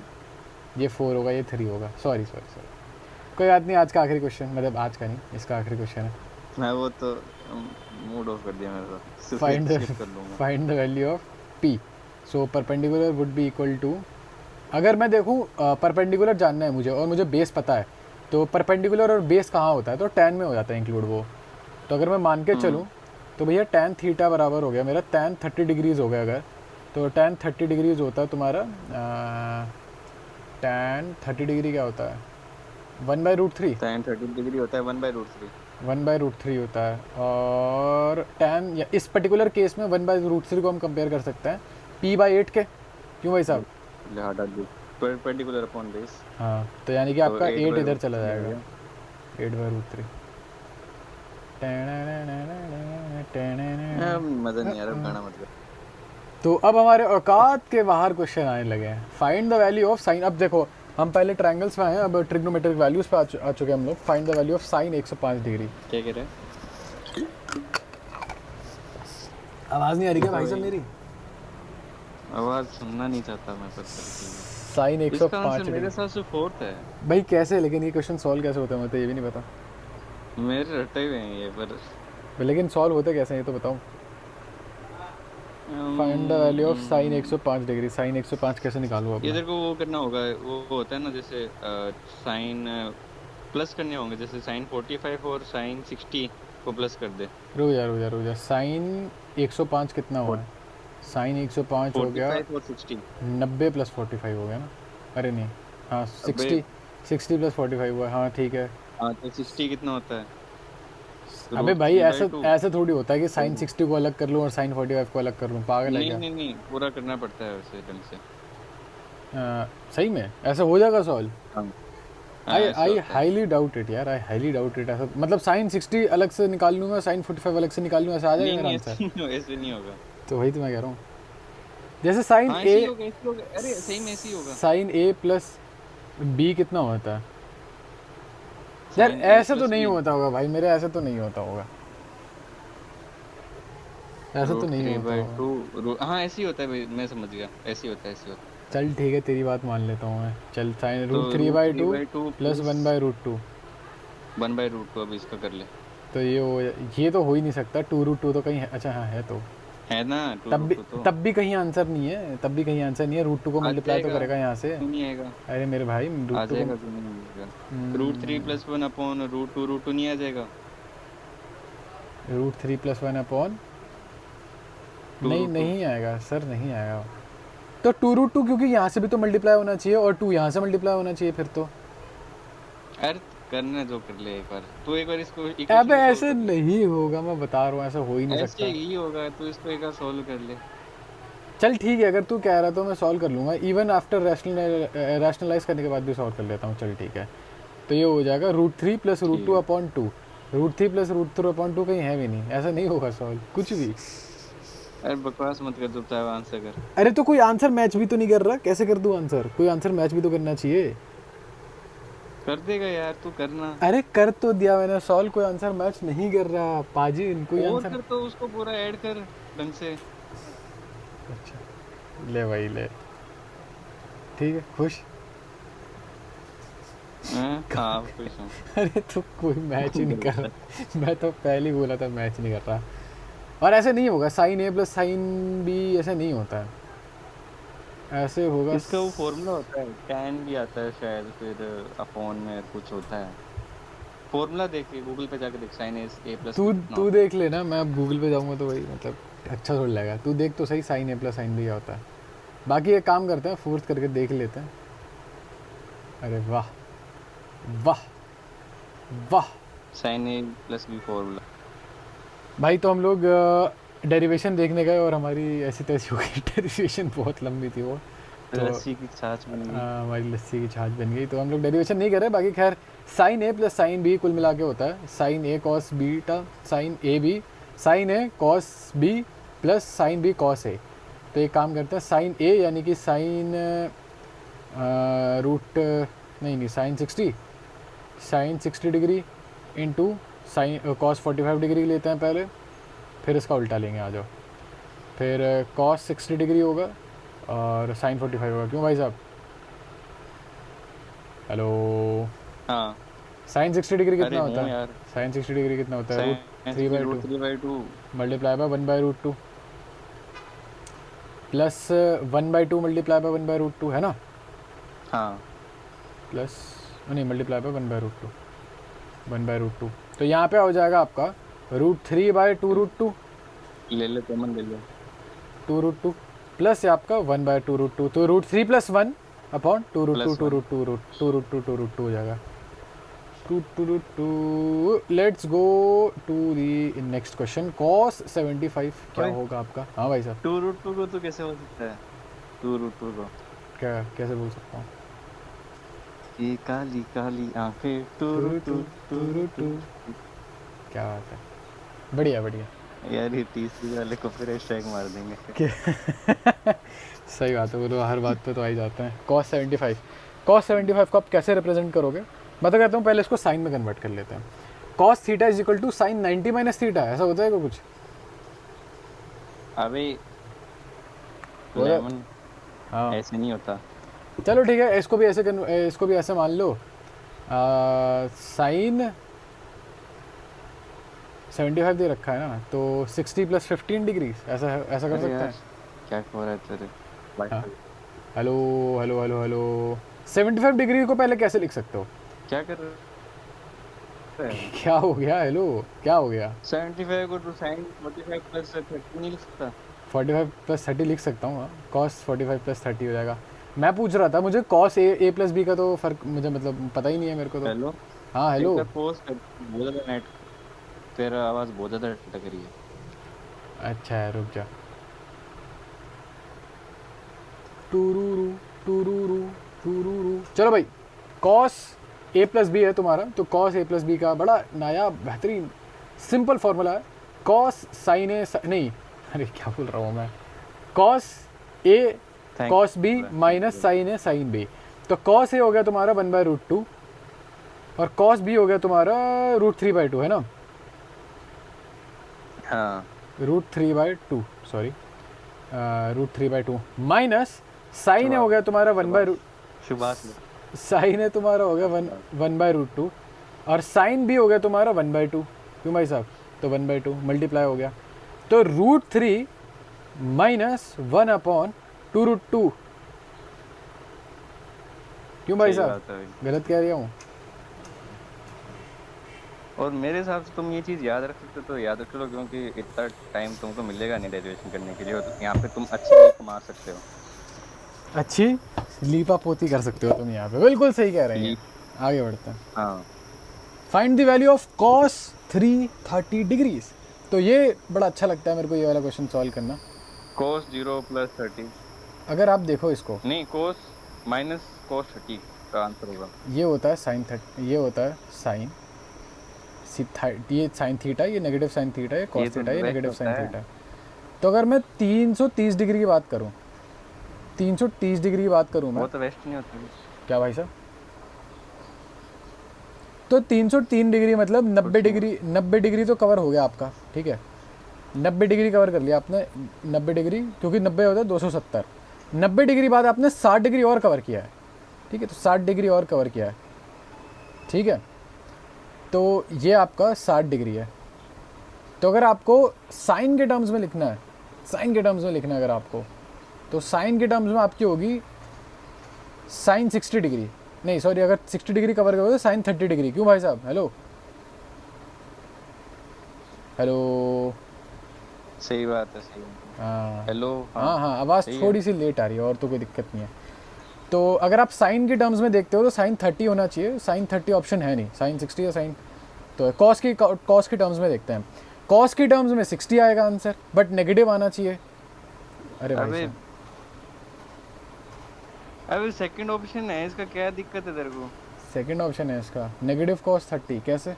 ये 4 होगा, ये 3 होगा। सॉरी सॉरी सॉरी, कोई बात नहीं। आज का आखिरी क्वेश्चन, मतलब आज का नहीं, इसका आखिरी क्वेश्चन है। मैं वो तो मूड ऑफ कर दिया मेरा तो। फाइंड द स्किप कर लूंगा। Find the value of P. So perpendicular would be equal to, अगर मैं देखूँ परपेंडिकुलर जानना है मुझे और मुझे बेस पता है, तो परपेंडिकुलर और बेस कहाँ होता है, तो टैन में हो जाता है इंक्लूड वो। तो अगर मैं मान के चलूँ तो भैया टैन थीटा बराबर हो गया मेरा टैन 30 डिग्रीज हो गया अगर, तो टैन 30 डिग्रीज होता है तुम्हारा, टैन 30 डिग्री क्या होता है? 1/√3। tan 30 डिग्री होता है 1/√3। 1/√3 होता है। और टैन या इस पर्टिकुलर केस में 1/√3 को हम कंपेयर कर सकते हैं p/8 के। क्यों भाई साहब? ले हटा दो। Perpendicular upon base. हाँ तो यानी कि तो आपका 8 इधर चला 8/√3 हो जाएगा। गया। 8/√3। मजा नहीं आ रहा, गाना मत गा। तो अब हमारे औकात के बाहर क्वेश्चन आने लगे हैं। Find the value of sign. अब देखो हम पहले ट्रायंगल्स में आए हैं, अब ट्रिग्नोमेट्रिक वैल्यूज पे आ चुके हैं हम लोग। Find the value of sine 105 degree. क्या कह रहे हैं? आवाज़ नहीं आ रही क्या भाई साहब भाई, मेरी? आवाज सुनना नहीं चाहता मैं, पर चल साइन ठीक है। इसका 105 आंसर मेरे डिग्री। हिसाब से 4th है। भाई कैसे, लेकिन ये क्वेश्चन सॉल्व कैसे होते हैं मुझे तो ये भी नहीं पता। मेरे रटे हुए हैं ये, पर लेकिन सॉल्व होते कैसे हैं ये तो बताओ। Find the value of sine 105 degree. Sine 105 कैसे निकालूँ अब मैं? इधर को वो करना होगा। वो होता है ना, जैसे साइन प्लस करने होंगे, जैसे साइन 45 और साइन 60 को प्लस कर दे। रुक जा साइन 105 कितना हुआ है? साइन 105 हो गया 45 और 60। 90 प्लस 45 हो गया ना? अरे नहीं, हाँ अबे 60 प्लस 45 हुआ, हाँ ठीक है। हाँ तो 60 कितना होता है? अबे रूट भाई थ्री बाई ऐसे टू। ऐसे थोड़ी होता है कि साइन 60 को अलग कर लूँ और साइन 45 को अलग कर लूँ, पागल है नहीं क्या? नहीं नहीं, पूरा करना पड़ता है वैसे ढंग से। सही में ऐसा हो जाएगा सॉल्व? हाँ हाँ, आई ऐसे आई होता है। हाईली डाउट इट यार, आई हाईली डाउट इट। ऐसा मतलब साइन 60 अलग से निकाल लूँगा, साइन 45 अलग से निकाल लूँगा, ऐसा आ जाएगा नहीं मेरा नहीं, आंसर? ऐसे नहीं होगा। तो वही तो मैं कह रहा हूँ, जैसे साइन हाँ ए, ऐसे ही होगा, ऐसे ही होगा, अरे सही में ऐसे ही होगा। साइन ए प्लस बी कितना होता है यार? साइन ए ऐसे तो प्लस नहीं बी होता होगा भाई मेरे, ऐसे तो नहीं होता होगा, ऐसे तो रूट नहीं थ्री होता बाई होगा। टू हाँ ऐसे ही होता है भाई, मैं समझ गया, ऐसे ही होता है, ऐसे ही होता है। चल ठीक है, तेरी बात मान लेता हूँ मैं। चल साइन तो root three root by three two by two plus plus 1/√2। 1/√2, अब इसका कर ले। तो ये तो हो ही नहीं सकता, 2√2 तो कहीं है, अच्छा हाँ है तो। है ना, टू तब रूट भी टू तो तब भी कहीं आंसर नहीं है, तब भी कहीं आंसर नहीं है, √2 को आ मल्टीप्लाई तो जाएगा। करेगा यहाँ से। क्यों नहीं आएगा? अरे मेरे भाई आ √2 को जाएगा, क्यों नहीं आएगा? रूट 3 + 1/√2 नहीं आ जाएगा? √3 + 1 टू नहीं, रूट टू नहीं आएगा सर, नहीं आएगा। तो 2√2 क्योंकि यहाँ से भी तो मल्टीप्लाई होना चाहिए और 2 यहाँ से मल्टीप्लाई होना चाहिए फिर तो। अरे करना जो कर ले, एक बार तो, एक बार इसको अबे इक्वेशन को सोल्व ऐसे कर ले। नहीं होगा, मैं बता रहा हूँ ऐसा हो ही नहीं ऐसे सकता। ही होगा, तो इसको एक बार सोल्व कर ले। चल ठीक है, अगर तू कह रहा तो मैं सॉल्व कर लूँगा, इवन आफ्टर रैशनलाइज करने के बाद भी सॉल्व कर लेता हूँ। चल ठीक है, तो ये हो जाएगा √3 + √2 ठीक है। अपॉन 2। √3 + √2 अपॉन 2 कहीं है भी नहीं, ऐसा नहीं होगा सॉल्व कुछ भी। अरे बकवास मत कर, चुपचाप आंसर कर। अरे तो कोई आंसर मैच भी तो नहीं कर रहा, कैसे कर दूँ आंसर? कोई आंसर मैच भी तो करना चाहिए। कर देगा यार, तू करना। अरे कर तो दिया मैंने सॉल्व, कोई आंसर मैच नहीं कर रहा पाजी, कोई और आंसर। कर, तो उसको पूरा ऐड कर ढंग से। अच्छा ले भाई ले, ठीक है खुश। हाँ खुश हूँ। अरे तो कोई मैच ही नहीं कर रहा, मैं तो पहले ही बोला था मैच नहीं कर रहा। और ऐसे नहीं होगा, sign A plus sine B ऐसे नहीं होता है, ऐसे होगा इसका वो फॉर्मूला होता है, टैन भी आता है शायद, फिर अपॉन में कुछ होता है। फॉर्मूला देख के गूगल पे जाके देख, साइन ए प्लस तू बी कितना तू होता देख लेना, मैं अब गूगल पे जाऊंगा तो वही मतलब अच्छा थोड़ा लगेगा। तू देख तो सही sign A plus sine B क्या होता है। बाकी एक काम करते हैं, फोर्थ करके देख लेते हैं। अरे वाह वाह वाह है। Sine A plus B formula. भाई, तो हम लोग डेरिवेशन देखने गए और हमारी ऐसी तैसी हो गई डेरिवेशन बहुत लंबी थी वो, तो लस्सी की छाछ बन गई। हमारी लस्सी की छाछ बन गई, तो हम लोग डेरिवेशन नहीं कर रहे। बाकी खैर sine A plus sine B कुल मिला के होता है sine A cos beta sine A B, sine A cos B plus sine B cos A. तो एक काम करते हैं, साइन ए यानी कि साइन रूट नहीं sine 60 degree into sine cos 45 degree लेते हैं पहले, फिर इसका उल्टा लेंगे, आ जाओ। फिर कॉस 60 डिग्री होगा और साइन 45 होगा। क्यों भाई साहब? हेलो, हाँ साइन 60 डिग्री अरे कितना होता हूँ है? यार। साइन 60 डिग्री कितना होता है? Root √3/2 three by two multiply by 1/√2 plus 1/2 multiply by 1/√2 है ना? हाँ प्लस नहीं मल्टीप्लाई बाय 1/√2 तो यहाँ पे हो जाएगा आपका √3/2√2 ले ले, कॉमन ले ले। 2√2 प्लस ये आपका 1/2√2, तो √3 + 1 अपॉन 2√2 प्लस वन। 2√2 हो जाएगा 2 let's go to the next question. cos 75 क्या ओए, होगा आपका? हाँ भाई साहब, 2√2 को तो कैसे हो सकता है? 2√2 को क्या कैसे बोल सकता हूँ? ये काली काली आंखें, टू टू टू टू। क्या बात है, बढ़िया बढ़िया। यार ये तीसरी वाले को फिर स्ट्राइक मार देंगे। सही बात है, वो तो हर बात पे तो आ ही जाते हैं। cos 75 को आप कैसे रिप्रेजेंट करोगे? मैं तो कहता हूँ पहले इसको साइन में कन्वर्ट कर लेते हैं। cos theta is equal to sine 90 minus theta, ऐसा हो जाएगा कुछ? अबे हो जाए- लेमन हाँ ऐसे नहीं होता। चलो ठीक है, इसको भी ऐसे मान लो, साइन 75 दे रखा है ना, तो 60 + 15 डिग्री ऐसा कर अरे सकते यार हैं। क्या हो रहा है तेरे? हाँ। Hello hello hello hello, 75 degree को पहले कैसे लिख सकते हो? क्या कर रहे हो? सकता है? क्या हो गया? हेलो, क्या हो गया? 75 को तो साइन 45 प्लस 30 नहीं लिख सकता? 45 प्लस 30 लिख सकता हूँ, हाँ। कॉस 45 प्लस 30 हो जाएगा। मैं पूछ रहा था, मुझे कॉस ए प्लस बी का तो फ़र्क मुझे मतलब पता ही नहीं है मेरे को तो। हेलो, हाँ एक हेलो। बार पॉज कर, बहुत ज्यादा नेट, तेरा आवाज बहुत ज्यादा अटक रही है। अच्छा है, रुक जा। टूरूरू टूरूरू टूरूरू। चलो भाई, कॉस ए प्लस बी है तुम्हारा, तो कॉस ए प्लस बी का बड़ा नया बेहतरीन सिंपल फार्मूला है। कॉस साइन ए नहीं, अरे क्या बोल रहा हूँ मैं। कॉस ए थैंक कॉस बी माइनस यू। Sine A sine B. तो कॉस ए हो गया तुम्हारा 1/√2 और कॉस बी हो गया तुम्हारा √3/2, है ना? हाँ, √3/2, सॉरी, √3/2 माइनस साइन ए हो शुभाष गया तुम्हारा वन बाई शुभाष शुभाष ले। साइन है तुम्हारा हो गया वन हाँ, 1/√2 और साइन भी हो गया तुम्हारा 1/2। क्यों भाई साहब? तो 1/2 मल्टीप्लाई हो गया, तो √3 माइनस 1/2√2। क्यों भाई सही साहब? बात है भाई। गलत कह रहा हूँ? और मेरे हिसाब से तुम ये चीज याद रख सकते हो तो याद रख लो, क्योंकि इतना टाइम तुमको मिलेगा नहीं डेरिवेशन करने के लिए, और यहाँ पे तुम अच्छी लीप मार सकते हो। अच्छी लीपा पोती कर सकते हो तुम यहाँ पे, बिल्कुल सही कह रहे हैं। लीप। आगे बढ़ते हैं। हाँ, find the value of cos 330 degrees. तो ये बड़ा अच्छा लगता है मेरे को, ये वाला क्वेश्चन सॉल्व करना। कोस 0 प्लस 30, अगर आप देखो इसको, नहीं कोस माइनस कोस 30 का आंसर होगा। ये होता है साइन 30, ये होता है साइन ये साइन थीटा, ये नेगेटिव साइन थीटा, ये ये कॉस तो थीटा, ये वेस्ट नेगेटिव होता साइन है। थीटा। तो अगर मैं 330 डिग्री की बात करूँ, 330 डिग्री की बात करूँ मैं, वो तो वेस्ट नहीं होता। क्या भाई साहब? तो 303 डिग्री मतलब 90 कुछ नहीं डिग्री, 90 डिग्री तो कवर हो गया आपका, ठीक है। 90 डिग्री कवर कर लिया आपने, 90 डिग्री, क्योंकि 90 होता है 270। 90 डिग्री बाद आपने 60 डिग्री और कवर किया है, ठीक है। तो 60 डिग्री और कवर किया है, ठीक है। तो ये आपका 60 डिग्री है। तो अगर आपको साइन के टर्म्स में लिखना है, साइन के टर्म्स में लिखना है अगर आपको, तो साइन के टर्म्स में आपकी होगी साइन 60 डिग्री, नहीं सॉरी, अगर 60 डिग्री कवर करोगे तो साइन 30 डिग्री। क्यों भाई साहब? Hello hello. सही बात है, सही बात है। हाँ हेलो, हाँ हाँ, आवाज़ सही है। थोड़ी सी लेट आ रही है, और तो कोई दिक्कत नहीं है। तो अगर आप साइन के टर्म्स में देखते हो तो साइन 30 होना चाहिए, साइन 30 ऑप्शन है नहीं, साइन 60 या साइन, तो कॉस की टर्म्स में देखते हैं। कॉस की टर्म्स में 60 आएगा आंसर, बट नेगेटिव आना चाहिए। अरे भाई अबे साहब, अबे सेकंड ऑप्शन है इसका, क्या दिक्कत है तेरे को? सेकंड ऑप्शन है इसका नेगेटिव कॉस 30, कैसे?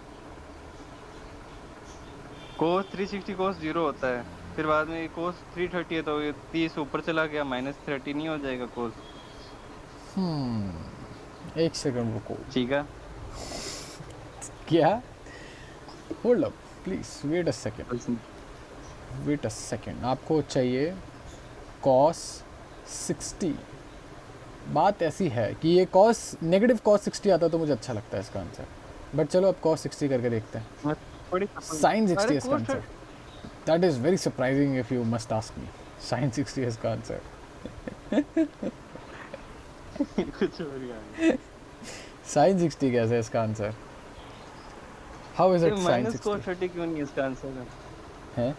कोस 360 कोस 0 होता है, फिर बाद में कोस 330 है, तो ये 30 ऊपर चला गया, -30 नहीं हो जाएगा कोस? एक सेकंड रुको, ठीक है। क्या? Hold up please, wait a second, बस। Wait a second. आपको चाहिए कॉस 60। बात ऐसी है कि ये कॉस नेगेटिव कॉस 60 आता तो मुझे अच्छा लगता है इसका आंसर, बट चलो अब कॉस 60 करके देखते हैं। साइन 60 अरे है इसका cos answer. That is very surprising if you must ask me. Sine 60 है इसका आंसर। कुछ हो गया। साइन 60 कैसे है इसका आंसर? हाउ इज ये इट साइन माइनस कोस 60 30 क्यों नहीं है इसका आंसर? है?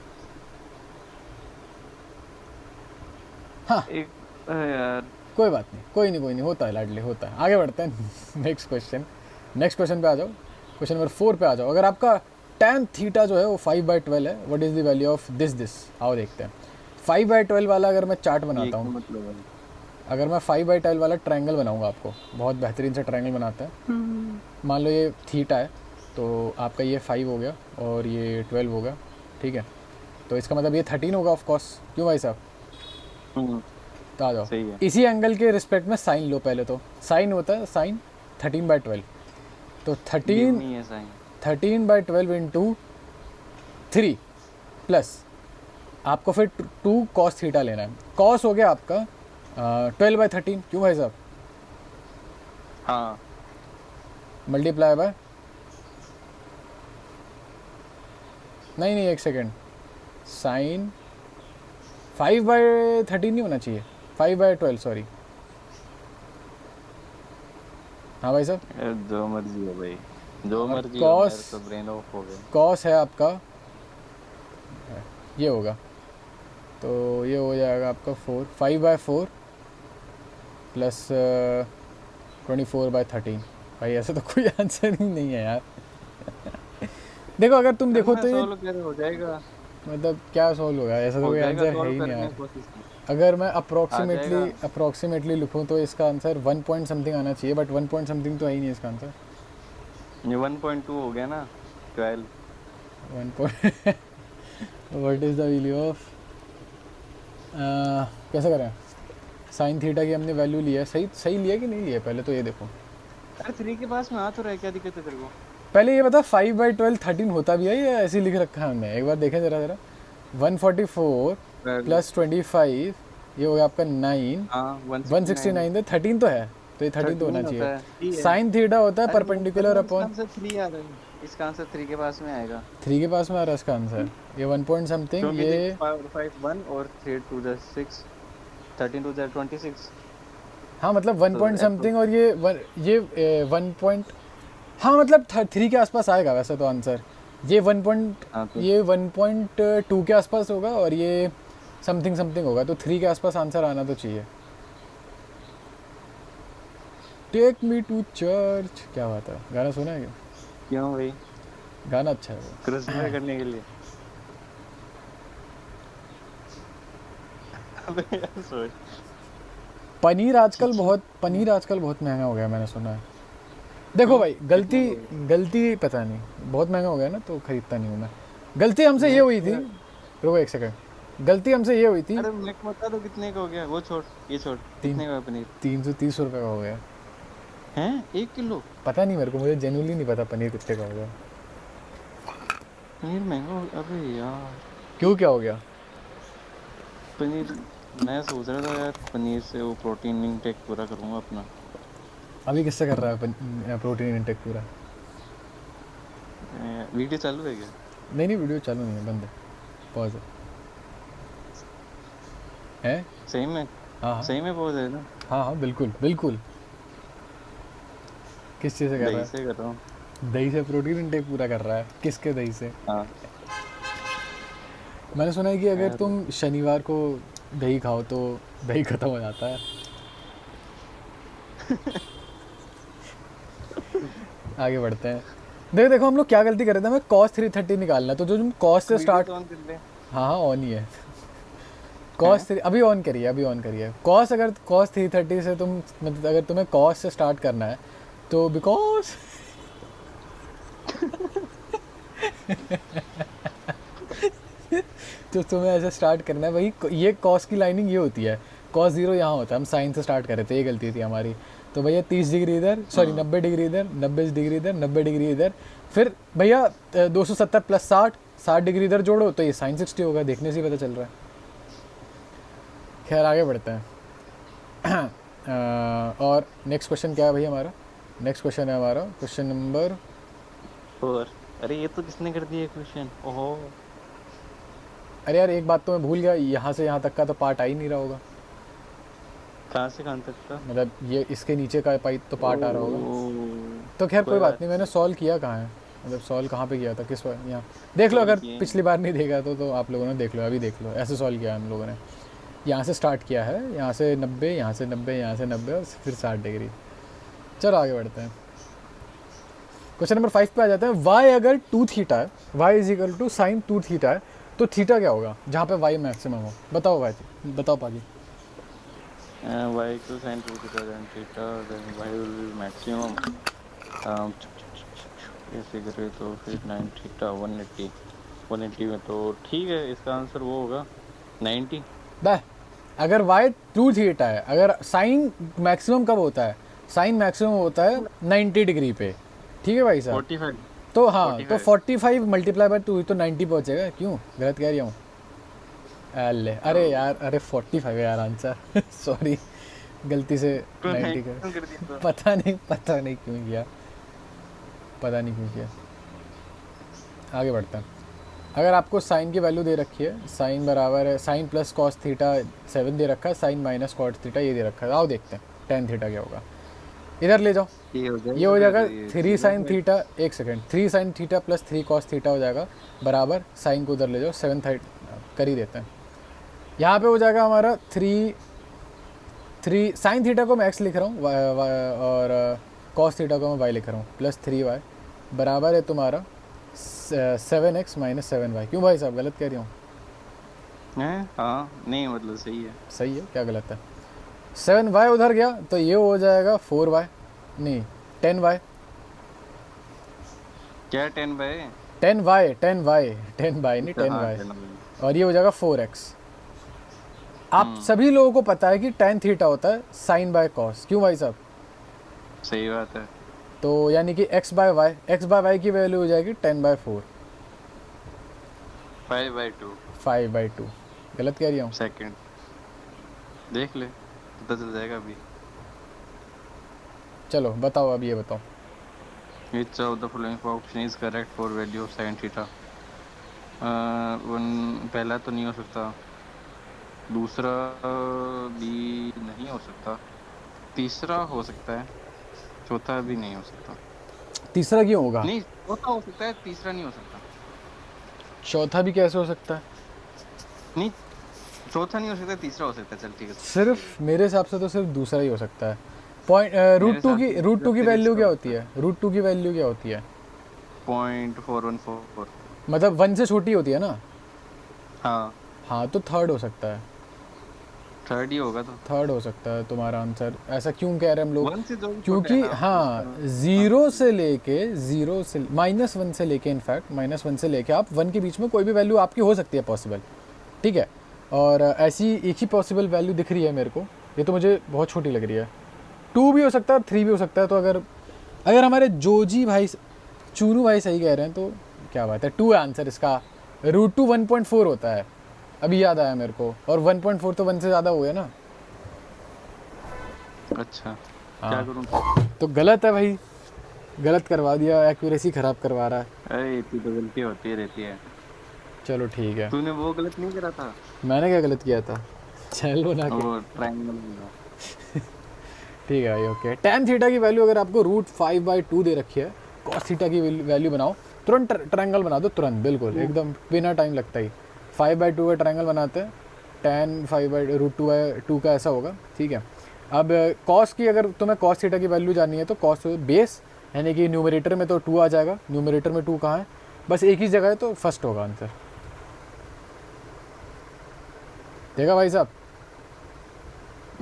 हाँ, एक यार, कोई बात नहीं, कोई नहीं, होता है लाडली, होता है। आगे बढ़ते हैं। नेक्स्ट क्वेश्चन पे आ जाओ। क्वेश्चन नंबर 4 पे आ जाओ। अगर आपका tan थीटा जो है वो 5/12 है, what is the value of this? आओ देखते हैं। 5/12 वाला अगर मैं चार्ट ये बनाता क्या हूँ, मतलब है? अगर मैं 5/12 वाला ट्रायंगल बनाऊंगा, आपको बहुत बेहतरीन से ट्रायंगल बनाते हैं। मान लो ये थीटा है, तो आपका ये 5 हो गया और ये 12 होगा, ठीक है। तो इसका मतलब ये 13 होगा ऑफ कोर्स। क्यों भाई साहब? हम्म, तो आ जाओ, सही है। इसी एंगल के रिस्पेक्ट में साइन लो पहले। तो साइन होता है साइन 13/12, तो गिव मी है साइन। 13/12 इंटू 3 प्लस आपको फिर 2 कॉस थीटा लेना है। कॉस हो गया आपका 12/13। क्यों भाई साहब? हाँ, मल्टीप्लाई बाय, नहीं एक सेकेंड, साइन 5/13 नहीं होना चाहिए, 5/12 सॉरी। हाँ भाई साहब, जो मर्जी है भाई। जो और मर्जी हो, कॉस, मेरे तो ब्रेन ऑफ हो गया। कॉस है आपका, ये होगा, तो ये हो जाएगा आपका 5/4 प्लस 24/13। भाई ऐसे तो कोई आंसर ही नहीं है यार। देखो अगर तुम देखो करना तो ये सॉल्व कर, हो जाएगा। मतलब क्या सॉल्व होगा, ऐसा तो हो कोई जाएगा आंसर है सॉल्व ही नहीं करने यार। की कोशिश की। अगर मैं आ अप्रोक्सीमेटली जाएगा। अप्रोक्सीमेटली लिखूँ तो इसका आंसर 1 पॉइंट समथिंग आना चाहिए, बट 1 पॉइंट समथिंग तो है ही नहीं इसका आंसर। ये 1.2 हो गया ना, 12। 1 point what is the value of, कैसे करें, साइन थीटा की हमने वैल्यू लिया है, सही सही लिया कि नहीं लिया, पहले तो ये देखो। अरे 3 के पास में आ तो रहा है, क्या दिक्कत है तेरे को? पहले ये बता 5/12 13 होता भी है या ऐसे ही लिख रखा है हमने, एक बार देखें ज़रा ज़रा। 144 12। प्लस 25, ये हो गया आपका 9। हाँ 169। 169 तो 13 तो है, तो ये 13 तो होना 13 चाहिए। होता है, 3 है। साइन थीटा होता है अरे वो परपेंडिकुलर करना, इसका अपॉन। आंसर 3 आ रहा है। इसका आंसर 3 के पास में आएगा। 3 के पास में आ रहा है इसका आंसर, ये 1 पॉइंट समथिंग, क्योंकि देख, ये 5 1 और 3 2 6, 13 2 26। हाँ मतलब 1 तो पॉइंट ऐसा। समथिंग, और ये 1 पॉइंट, हाँ मतलब 3 के आसपास आएगा वैसे तो आंसर। ये 1 पॉइंट, हाँ तो ये 1.2 के आसपास होगा, और ये समथिंग समथिंग होगा, तो 3 के आसपास आंसर आना तो चाहिए। टेक मी टू चर्च, क्या बात है, गाना सुना है क्या? क्यों भाई? गाना अच्छा है वो। क्रूसीफाई करने के लिए। अबे यार सोच। पनीर आजकल बहुत महंगा हो गया, मैंने सुना है। देखो क्यों? भाई, कितना गलती हो गया? गलती पता नहीं, बहुत महंगा हो गया ना तो खरीदता नहीं हूँ मैं। गलती हमसे ये मैं हुई तो थी, यार। रुको एक सेकंड, गलती हमसे ये हुई थी। अरे मेरे को बता दो कितने का हो गया, वो छोड़, ये छोड़। तीन कितने का है पनीर? 330 रुपये का हो गया। हैं 1 किलो? पता नहीं मेरे को, मुझे जेन्युइनली नहीं पता पनीर कितने का हो गया। पनीर महंगा अबे यार। क्यों, क्या हो गया? पनीर, मैं सोच रहा था यार पनीर से वो प्रोटीन इनटेक पूरा करूंगा अपना। अभी किससे कर रहा है प्रोटीन इंटेक पूरा? वीडियो चालू है क्या? नहीं नहीं, वीडियो चालू नहीं है, बंद है, पॉज है। सही में? हाँ हाँ सही में पहुंच है ना? हाँ हाँ, बिल्कुल बिल्कुल। किस चीज़ से कर रहा दही से कर रहा हूँ। है? दही से प्रोटीन इंटेक पूरा कर रहा है, किसके दही से? हाँ मैंने सुना है कि अगर यार। तुम शनिवार को दही खाओ तो दही खत्म हो जाता है। आगे बढ़ते हैं। देखो देखो हम लोग क्या गलती कर रहे थे, हमें cos 330 निकालना है, तो जो तुम cos से वीडियो स्टार्ट। तो ऑन कर ले। हाँ हाँ ऑन ही है। हैं? cos 3 अभी ऑन करिए, अभी ऑन करिए। cos, अगर cos 330 से तुम मतलब अगर तुम्हें cos से स्टार्ट करना है तो बिकॉज तो तुम्हें ऐसे स्टार्ट करना है, वही ये cos की लाइनिंग ये होती है, cos 0 यहाँ होता है, हम साइन से स्टार्ट कर रहे थे, ये गलती थी हमारी। तो भैया 30 डिग्री इधर, सॉरी 90 डिग्री इधर, 90 डिग्री इधर, 90 डिग्री इधर, फिर भैया 270 प्लस 60 डिग्री इधर जोड़ो तो ये साइन 60 होगा, देखने से ही पता चल रहा है। खैर आगे बढ़ते हैं। और नेक्स्ट क्वेश्चन क्या है भैया हमारा? नेक्स्ट क्वेश्चन है हमारा क्वेश्चन नंबर। और अरे ये तो किसने कर दिया क्वेश्चन? ओहो। अरे यार एक बात तो मैं भूल गया, यहाँ से यहाँ तक का तो पार्ट आ ही नहीं रहा होगा, कहाँ से कहाँ तक का? मतलब ये इसके नीचे का पाइप तो पार्ट आ रहा होगा। ओह, तो खैर कोई कोई बात बात नहीं, मैंने सॉल्व किया कहाँ है, मतलब सॉल्व कहाँ पे किया था, किस बार, यहाँ देख लो, सॉल्व अगर किए। पिछली बार नहीं देखा तो आप लोगों ने देख लो, अभी देख लो, ऐसे सॉल्व किया है हम लोगों ने। यहाँ से स्टार्ट किया है, यहाँ से 90, यहाँ से 90, यहाँ से 90 और फिर 60 डिग्री। चलो आगे बढ़ते हैं, क्वेश्चन नंबर 5 पे आ जाते हैं। वाई अगर 2 थीटा है, y is equal to sine 2 theta है, तो थीटा क्या होगा जहाँ पे वाई मैक्सिमम हो? बताओ भाई, बताओ पाजी। y equals sin 2 theta then theta then y will be maximum। ऐसे करे तो फिर 9 थीटा 180 में, तो ठीक है, इसका आंसर वो होगा 90। बाय, अगर वाई 2 थीटा है, अगर साइन मैक्सिमम कब होता है? साइन मैक्सिमम होता है 90 डिग्री पे, ठीक है भाई साहब। 45। तो हाँ, तो 45। 45 मल्टीप्लाई बाय 2 तो 90 पहुँचेगा। क्यों गलत कह रही हूँ? अरे यार, अरे 45 है यार आंसर। सॉरी, गलती से 90 क्यों कर दिया तो? पता नहीं क्यों किया, पता नहीं क्यों किया। आगे बढ़ता है। अगर आपको साइन की वैल्यू दे रखी है, साइन बराबर है साइन प्लस कॉस थीटा 7 दे रखा है, साइन माइनस कॉट थीटा ये दे रखा है, आओ देखते हैं टेन थीटा क्या होगा। इधर ले जाओ, ये हो ये हो जाएगा फिर 3 साइन थीटा, एक second, 3 sine theta plus 3 cos theta हो जाएगा बराबर, साइन को उधर ले जाओ 7 कर ही देते हैं। यहाँ पे हो जाएगा हमारा 3 साइन थीटा को मैं एक्स लिख रहा हूँ और कॉस थीटा को मैं वाई लिख रहा हूँ, प्लस 3y बराबर है तुम्हारा 7x माइनस 7y। क्यों भाई साहब गलत कह रही हूँ? हैं? हाँ नहीं मतलब सही है। सही है, क्या गलत है? 7y उधर गया तो ये हो जाएगा 4y, नहीं 10y, क्या 10 बाय 10y 10y नहीं 10y, और ये हो जाएगा 4x। आप सभी लोगों को पता है कि tan थीटा होता है साइन बाय कॉस, क्यों भाई साहब? सही बात है। तो यानी कि x बाय वाई की वैल्यू हो जाएगी 10/4, 5/2 5/2। गलत कह रही हूँ? सेकंड देख ले पता चल जाएगा अभी। चलो बताओ, अब ये बताओ। Which of the following option is correct for value of sin theta? पहला तो नहीं हो सकता, दूसरा भी नहीं हो सकता, तीसरा हो सकता है, चौथा भी नहीं हो सकता। तीसरा क्यों होगा? नहीं चौथा हो सकता है, तीसरा नहीं हो सकता। चौथा भी कैसे हो सकता है? नहीं चौथा नहीं हो सकता, तीसरा हो सकता है। चल ठीक है, सिर्फ मेरे हिसाब से तो सिर्फ दूसरा ही हो सकता है। पॉइंट रूट टू की वैल्यू क्या होती है? रूट टू की वैल्यू क्या होती है? 0.414। मतलब 1 से छोटी होती है ना? हाँ हाँ तो थर्ड हो सकता है, थर्ड ही होगा तो। थर्ड हो सकता है तुम्हारा आंसर। ऐसा क्यों कह रहे हैं हम लोग? 1 से जो भी छोटा क्योंकि है ना, हाँ, जीरो से -1 से लेके इनफैक्ट -1 से लेके आप 1 के बीच में कोई भी वैल्यू आपकी हो सकती है पॉसिबल, ठीक है? और ऐसी एक ही पॉसिबल वैल्यू दिख रही है मेरे को, ये तो मुझे बहुत छोटी लग रही है। 2 भी हो सकता है, 3 भी हो सकता है। तो अगर हमारे जोजी भाई, चूनू भाई सही कह रहे हैं तो क्या बात है, 2 है आंसर इसका। √2 1.4 होता है, अभी याद आया मेरे को, और 1.4 तो 1 से ज़्यादा हो गया ना। अच्छा हाँ। क्या करूँ? तो गलत है भाई, गलत करवा दिया, एक्यूरेसी ख़राब करवा रहा है। अरे इतनी तो गलती होती रहती है। चलो ठीक है, तूने वो गलत नहीं करा था, मैंने क्या गलत किया था? चल बना के, वो ट्रायंगल में। ठीक है भाई, ओके। tan थीटा की वैल्यू अगर आपको √5/2 दे रखी है, cos थीटा की वैल्यू बनाओ, तुरंत ट्रायंगल बना दो, तुरंत, बिल्कुल एकदम बिना टाइम लगता ही 5/2 का ट्रायंगल बनाते हैं। tan 5/√2 का ऐसा होगा, ठीक है। अब cos की, अगर तुम्हें cos थीटा की वैल्यू जाननी है तो cos बेस यानी कि न्यूमरेटर में तो 2 आ जाएगा। न्यूमरेटर में 2 कहाँ है? बस एक ही जगह है, तो फर्स्ट होगा आंसर। देखा भाई साहब?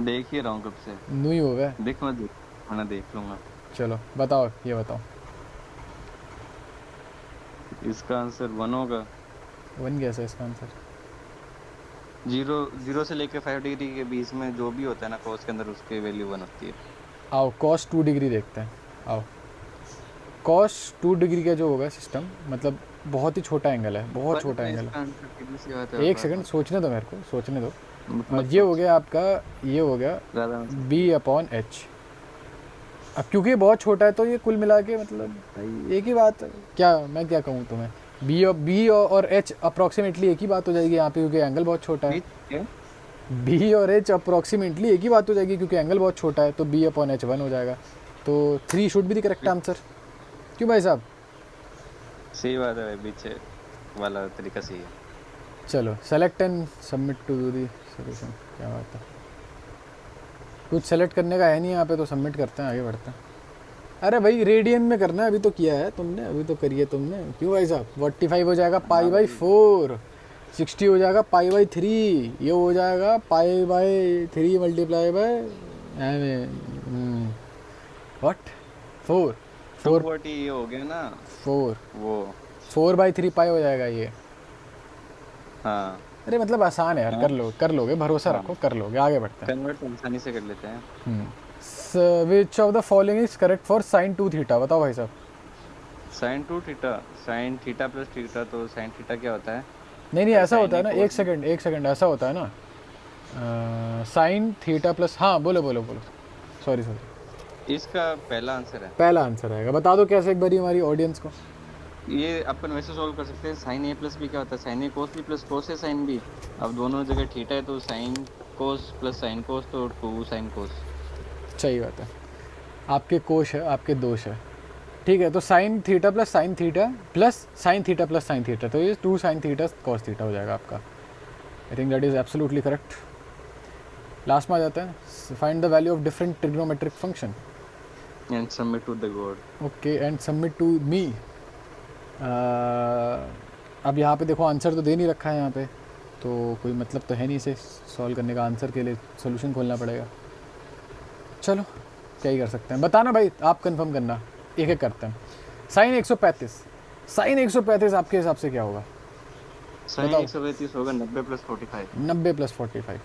देख ही रहा हूँ कब से। नू ही हो गए। देख मैं देख लूँगा। चलो बताओ, ये बताओ। इसका आंसर 1 होगा। 1 कैसे है इसका आंसर? 0 से लेके 5 डिग्री के बीच में जो भी होता है ना cos के अंदर, उसकी वैल्यू 1 होती है। आओ cos 2 डिग्री देखते हैं। आओ, cos 2 डिग्री का जो होगा सिस्टम, मतलब बहुत ही छोटा एंगल है, बहुत छोटा एंगल है। एक सेकंड सोचने दो, मेरे को सोचने दो। ये हो गया आपका, ये हो गया B/H। अब क्योंकि ये बहुत छोटा है तो ये कुल मिला के मतलब एक ही बात है। क्या मैं क्या कहूँ तुम्हें, B और H अप्रॉक्सीमेटली एक ही बात हो जाएगी यहाँ पे, क्योंकि एंगल बहुत छोटा है। B और H अप्रॉक्सीमेटली एक ही बात हो जाएगी क्योंकि एंगल बहुत छोटा है, तो B/H 1 हो जाएगा। तो 3 should be the correct answer. क्यों भाई साहब? सही बात है भाई, पीछे वाला तरीका सही है। चलो select and submit to do the solution. क्या बात है, कुछ सेलेक्ट करने का है नहीं यहाँ पे, तो सबमिट करते हैं, आगे बढ़ते हैं। अरे भाई रेडियन में करना है, अभी तो किया है तुमने, अभी तो करिए तुमने। क्यों भाई साहब? 45 हो जाएगा π/4, 60 हो जाएगा π/3, ये हो जाएगा π/3 मल्टीप्लाई बाय व्हाट 4 240 ये हो गया ना 4 वो 4/3 पाई हो जाएगा ये। हाँ अरे मतलब आसान है यार, कर लोगे, भरोसा रखो, कर लोगे। आगे बढ़ते हैं। कन्वर्ट आसानी से कर लेते हैं। Which of the following is correct for sin 2 theta? बताओ भाई साहब। sin 2 theta, sin theta plus theta, तो sin थीटा क्या होता है? नहीं ऐसा होता है ना, एक सेकंड ऐसा होता है ना, sin थीटा प्लस, हाँ बोलो सॉरी इसका पहला आंसर है। पहला आंसर आएगा। बता दो कैसे एक बारी हमारी ऑडियंस को। ये अपन वैसे सॉल्व कर सकते हैं। sin a प्लस b क्या होता है? sin a cos b plus cos a sin b। अब दोनों जगह थीटा है तो sin cos plus sin cos, तो 2 sin cos। सही बात है। आपके कोश है, आपके दोष है, ठीक है। तो sine theta plus sine theta plus sine theta plus sine theta, तो ये 2 साइन थीटा कॉस थीटा हो जाएगा आपका। I think that is absolutely correct. Last में आ जाता है, find the value of different trigonometric function and submit to the god. Okay and submit to me. अब यहाँ पे देखो आंसर तो दे नहीं रखा है यहाँ पे, तो कोई मतलब तो है नहीं इसे सॉल्व करने का, आंसर के लिए सोल्यूशन खोलना पड़ेगा। चलो क्या ही कर सकते हैं, बताना भाई, आप कंफर्म करना, एक एक करते हैं। साइन 135, साइन 135 आपके हिसाब से क्या होगा? साइन बताओ। 135 होगा 90 प्लस 45। 90 प्लस 45,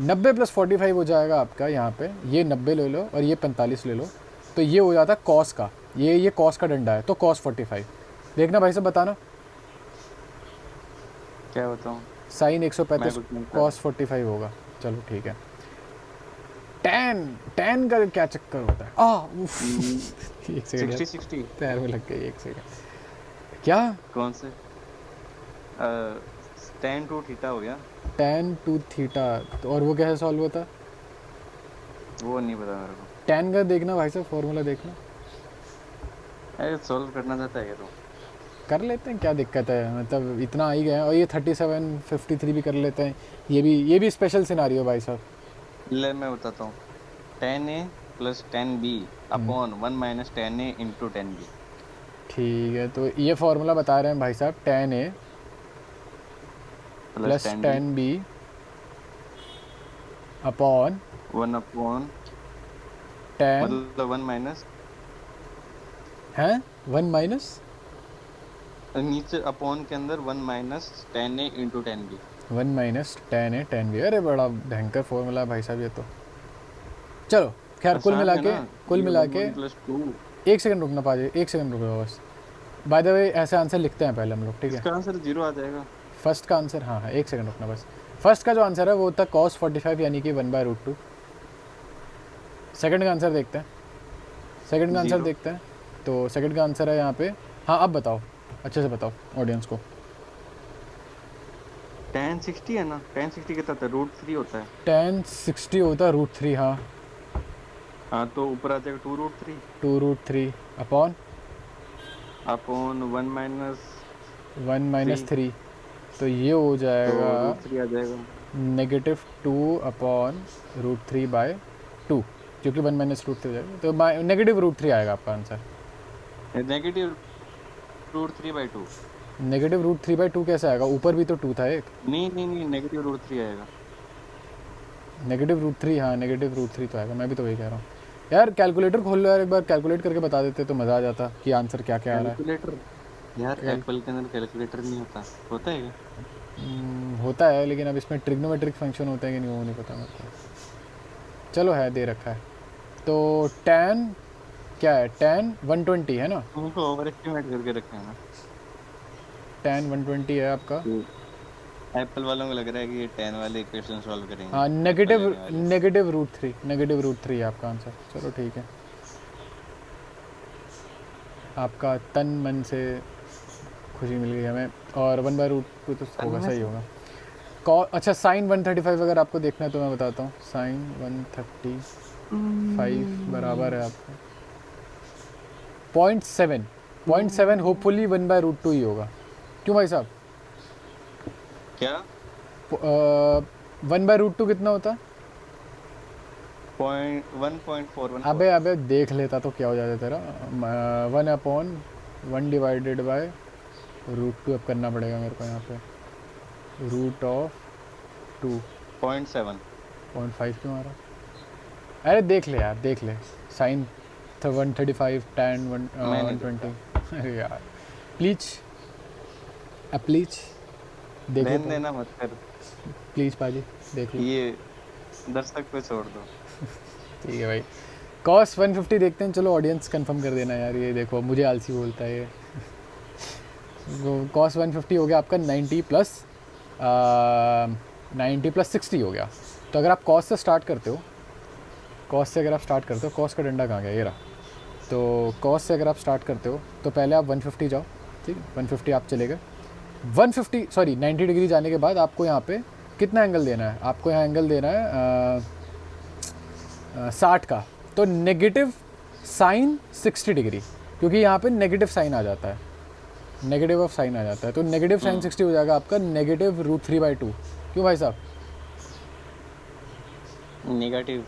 90 प्लस 45 हो जाएगा आपका यहाँ पे, ये 90 ले लो और ये 45 ले लो, तो ये हो जाता है कॉस का, ये कॉस का डंडा है, तो कॉस 45। देखना भाई साहब, बताना। क्या बताऊं? साइन 135 कुछ नहीं कर कॉस 45 होगा। चलो ठीक है। टैन, टैन का क्या चक्कर होता है? उफ, एक सेकंड 60 60 पैर में लग गई, एक सेकंड। क्या? कौन से? tan 2 थीटा हो गया। टैन टू थीटा, तो और वो कैसे सॉल्व होता? वो नहीं पता मेरे को। टैन का देखना भाई साहब, फॉर्मूला देखना। अरे सॉल्व करना चाहता है क्या तू? कर लेते हैं, क्या दिक्कत है, मतलब इतना आ ही गए हैं। और ये 37 53 भी कर लेते हैं, ये भी स्पेशल सिनारियो भाई साहब। ले मैं बताता हूँ। tan a plus tan b upon 1 minus tan a into tan b। ठीक है, तो ये फॉर्मूला बता रहे हैं भाई साहब, tan A plus tan B upon 1 upon tan, मतलब 1 माइनस, हैं 1 माइनस, नीचे अपॉन के अंदर 1 minus tan a into tan b। 1 minus tan A tan B. अरे बड़ा भयंकर फॉर्मूला है भाई साहब ये तो। चलो खैर, कुल मिला के प्लस 2। एक सेकंड रुकना पाजी, एक सेकंड रुको बस। बाय द वे ऐसे आंसर लिखते हैं पहले हम लोग, ठीक है? इसका आंसर 0 आ जाएगा। फर्स्ट का आंसर, हाँ एक सेकंड रुकना बस। फर्स्ट का जो आंसर है वो होता है कॉस 45 यानी कि 1/√2। सेकंड का आंसर देखते हैं, सेकंड का आंसर 0। देखते हैं। तो सेकंड का आंसर है यहाँ पे, हाँ अब बताओ, अच्छे से बताओ ऑडियंस को। tan 60 है ना, tan 60 कितना होता है? √3 होता है। tan 60 होता है √3, हाँ हाँ तो ऊपर आ जाएगा 2√3 2√3 अपॉन अपॉन 1 माइनस 1 माइनस 3, तो ये हो तो जाएगा √3 आ जाएगा। -2 अपॉन √3/2, जो कि 1 माइनस √3 हो जाएगा, तो -√3 आएगा आपका आंसर। नेगेटिव √3/2। -√3/2 कैसे आएगा? ऊपर भी तो 2 था एक। नहीं नेगेटिव √3 आएगा। -√3, हाँ -√3 तो आएगा, मैं भी तो वही कह रहा हूँ यार। कैलकुलेटर खोल लो यार एक बार, कैलकुलेट करके बता देते तो मज़ा आ जाता कि आंसर क्या क्या आ रहा है। कैलकुलेटर यार, एप्पल के अंदर कैलकुलेटर नहीं होता, होता है क्या? होता है, लेकिन अब इसमें ट्रिग्नोमेट्रिक फंक्शन होता है कि नहीं वो नहीं पता मेरे को। चलो है, दे रखा है। तो tan क्या है? tan 120 है ना, उनको ओवर एस्टिमेट करके रखे हैं ना। tan 120 है आपका। एप्पल वालों को लग रहा है कि ये tan वाले इक्वेशन सॉल्व करेंगे। हाँ -√3 है आपका आंसर। चलो ठीक है, आपका तन मन से खुशी मिल गई हमें, और 1/√2 तो होगा, सही होगा। अच्छा साइन 135 अगर आपको देखना है तो मैं बताता हूँ। साइन 135 बराबर है आपका 0.7 होपफुली 1/√2 ही होगा। क्यों भाई साहब? क्या 1/√2 कितना होता है? 1.41। अबे देख लेता तो क्या हो जाता तेरा। 1/1 डिवाइडेड बाय √2 अब करना पड़ेगा मेरे को यहाँ पे। √2 0.7 क्यों आ रहा? अरे देख ले यार, देख ले। Sine 135 tan 120। अरे यार प्लीज देखो लेन तो, देना मत कर, प्लीज पाजी देख लो। ये दर्शक पे छोड़ दो। ठीक है भाई, कॉस 150 देखते हैं। चलो ऑडियंस कंफर्म कर देना यार, ये देखो मुझे आलसी बोलता है ये। कॉस 150 हो गया आपका 90 प्लस 60 हो गया। तो अगर आप कॉस से स्टार्ट करते हो, कॉस का डंडा कहाँ गया? ये रहा। तो कॉस से अगर आप स्टार्ट करते हो तो पहले आप 150 जाओ, ठीक है? 150 आप चले गए। 90 डिग्री जाने के बाद आपको यहाँ पे कितना एंगल देना है? आपको यहाँ एंगल देना है 60 का। तो साइन 60 डिग्री, क्योंकि यहाँ पे नेगेटिव साइन आ जाता है, नेगेटिव ऑफ साइन आ जाता है, तो नेगेटिव साइन 60 हो जाएगा आपका नेगेटिव रूट 3/2। क्यों भाई साहब? नेगेटिव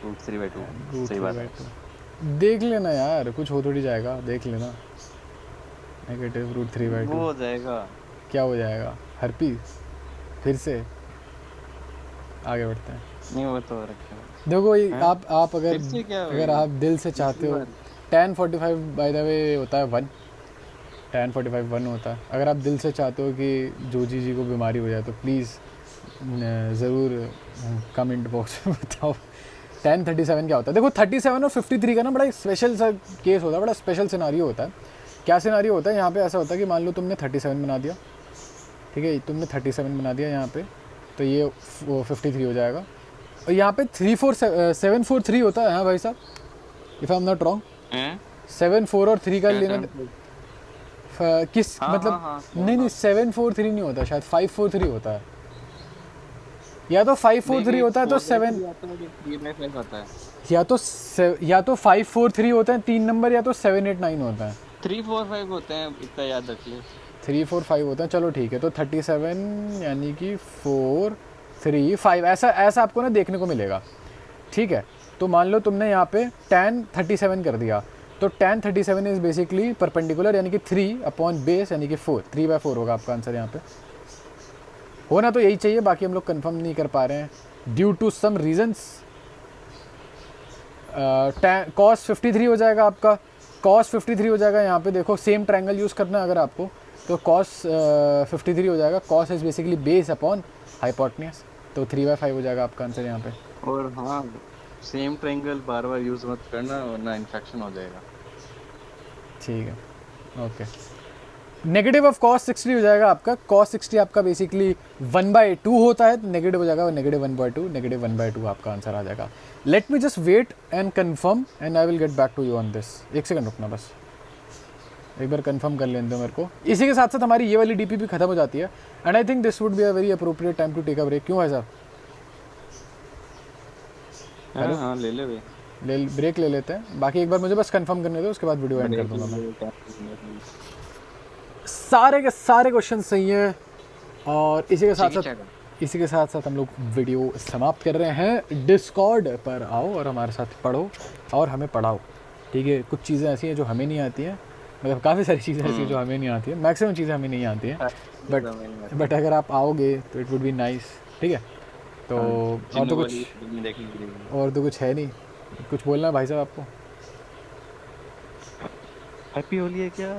रूट 3/2 सही बात है। देख लेना यार, कुछ हो थोड़ी जाएगा, देख लेना। नेगेटिव रूट 3/2 वो हो जाएगा। क्या हो जाएगा? हर्पी फिर से आगे बढ़ते हैं। नहीं वो तो रखे देखो ये आप फिर से क्या अगर आप दिल से चाहते हो, tan 45 बाय द वे होता है 1, tan 45 1 होता है। अगर आप दिल से चाहते हो कि जोजी जी को बीमारी हो जाए तो प्लीज़ ज़रूर कमेंट बॉक्स में बताओ tan 37 क्या होता है। देखो 37 और 53 का ना बड़ा स्पेशल सा केस होता है, बड़ा स्पेशल सिनारियो होता है। क्या सिनारियो होता है यहाँ पे? ऐसा होता है कि मान लो तुमने 37 बना दिया, ठीक है, तुमने 37 बना दिया यहाँ पे, तो ये 53 हो जाएगा। और यहाँ पे 743 होता है। हाँ भाई साहब, if I am not wrong 7 4 और 3 का लेना किस मतलब नहीं 743 नहीं होता, शायद 543 होता है, या तो 543 होता है तो 7 या तो 543 होता है 3 नंबर, या तो 789 होता है। 345 होते हैं, इतना याद रख ले। 345 होता है, चलो ठीक है। तो 37 यानी कि 4 3 5 ऐसा आपको ना देखने को मिलेगा, ठीक है। तो मान लो तुमने यहाँ पे tan 37 कर दिया, तो tan 37 इज बेसिकली परपेंडिकुलर, यानी कि 3 अपॉन बेस यानी कि 4, 3/4 होगा आपका आंसर यहाँ पे। होना तो यही चाहिए, बाकी हम लोग कंफर्म नहीं कर पा रहे हैं due to some reasons. cos 53 हो जाएगा आपका, cos 53 हो जाएगा। यहाँ पे देखो सेम ट्रायंगल यूज़ करना है अगर आपको, तो cos 53 हो जाएगा। cos is basically base upon hypotenuse, तो 3/5 हो जाएगा आपका आंसर यहाँ पे। और हाँ, सेम ट्रायंगल बार बार यूज मत करना वरना इन्फेक्शन हो जाएगा। ठीक है, ओके। नेगेटिव ऑफ cos 60 हो जाएगा आपका। cos 60 आपका बेसिकली 1/2 होता है, नेगेटिव हो जाएगा -1/2, -1/2 आपका आंसर आ जाएगा। Let me just wait and confirm and I will get back to you on this. एक सेकंड रुकना, बस एक बार कंफर्म कर लेते हो मेरे को। इसी के साथ साथ हमारी ये वाली डीपी भी खत्म हो जाती है, and I think this would be a very appropriate time to take a break. क्यों है साहब? हाँ ले ले ब्रेक ले लेते हैं। बाकी एक बार मुझे बस कंफर्म करने दो, उसके बाद वीडियो एंड कर दूंगा मैं। सारे के सारे क्वेश्चन सही हैं, और इसी के साथ साथ हम लोग वीडियो समाप्त कर रहे हैं। डिस्कॉर्ड पर आओ और हमारे साथ पढ़ो और हमें पढ़ाओ, ठीक है। कुछ चीज़ें ऐसी हैं जो हमें नहीं आती हैं, मतलब काफ़ी सारी चीज़ें ऐसी हैं जो हमें नहीं आती हैं, मैक्सिमम चीज़ें हमें नहीं आती हैं, बट अगर आप आओगे तो इट वुड बी नाइस, ठीक है। तो और तो कुछ है नहीं। कुछ बोलना है भाई साहब आपको? हैप्पी होली है क्या?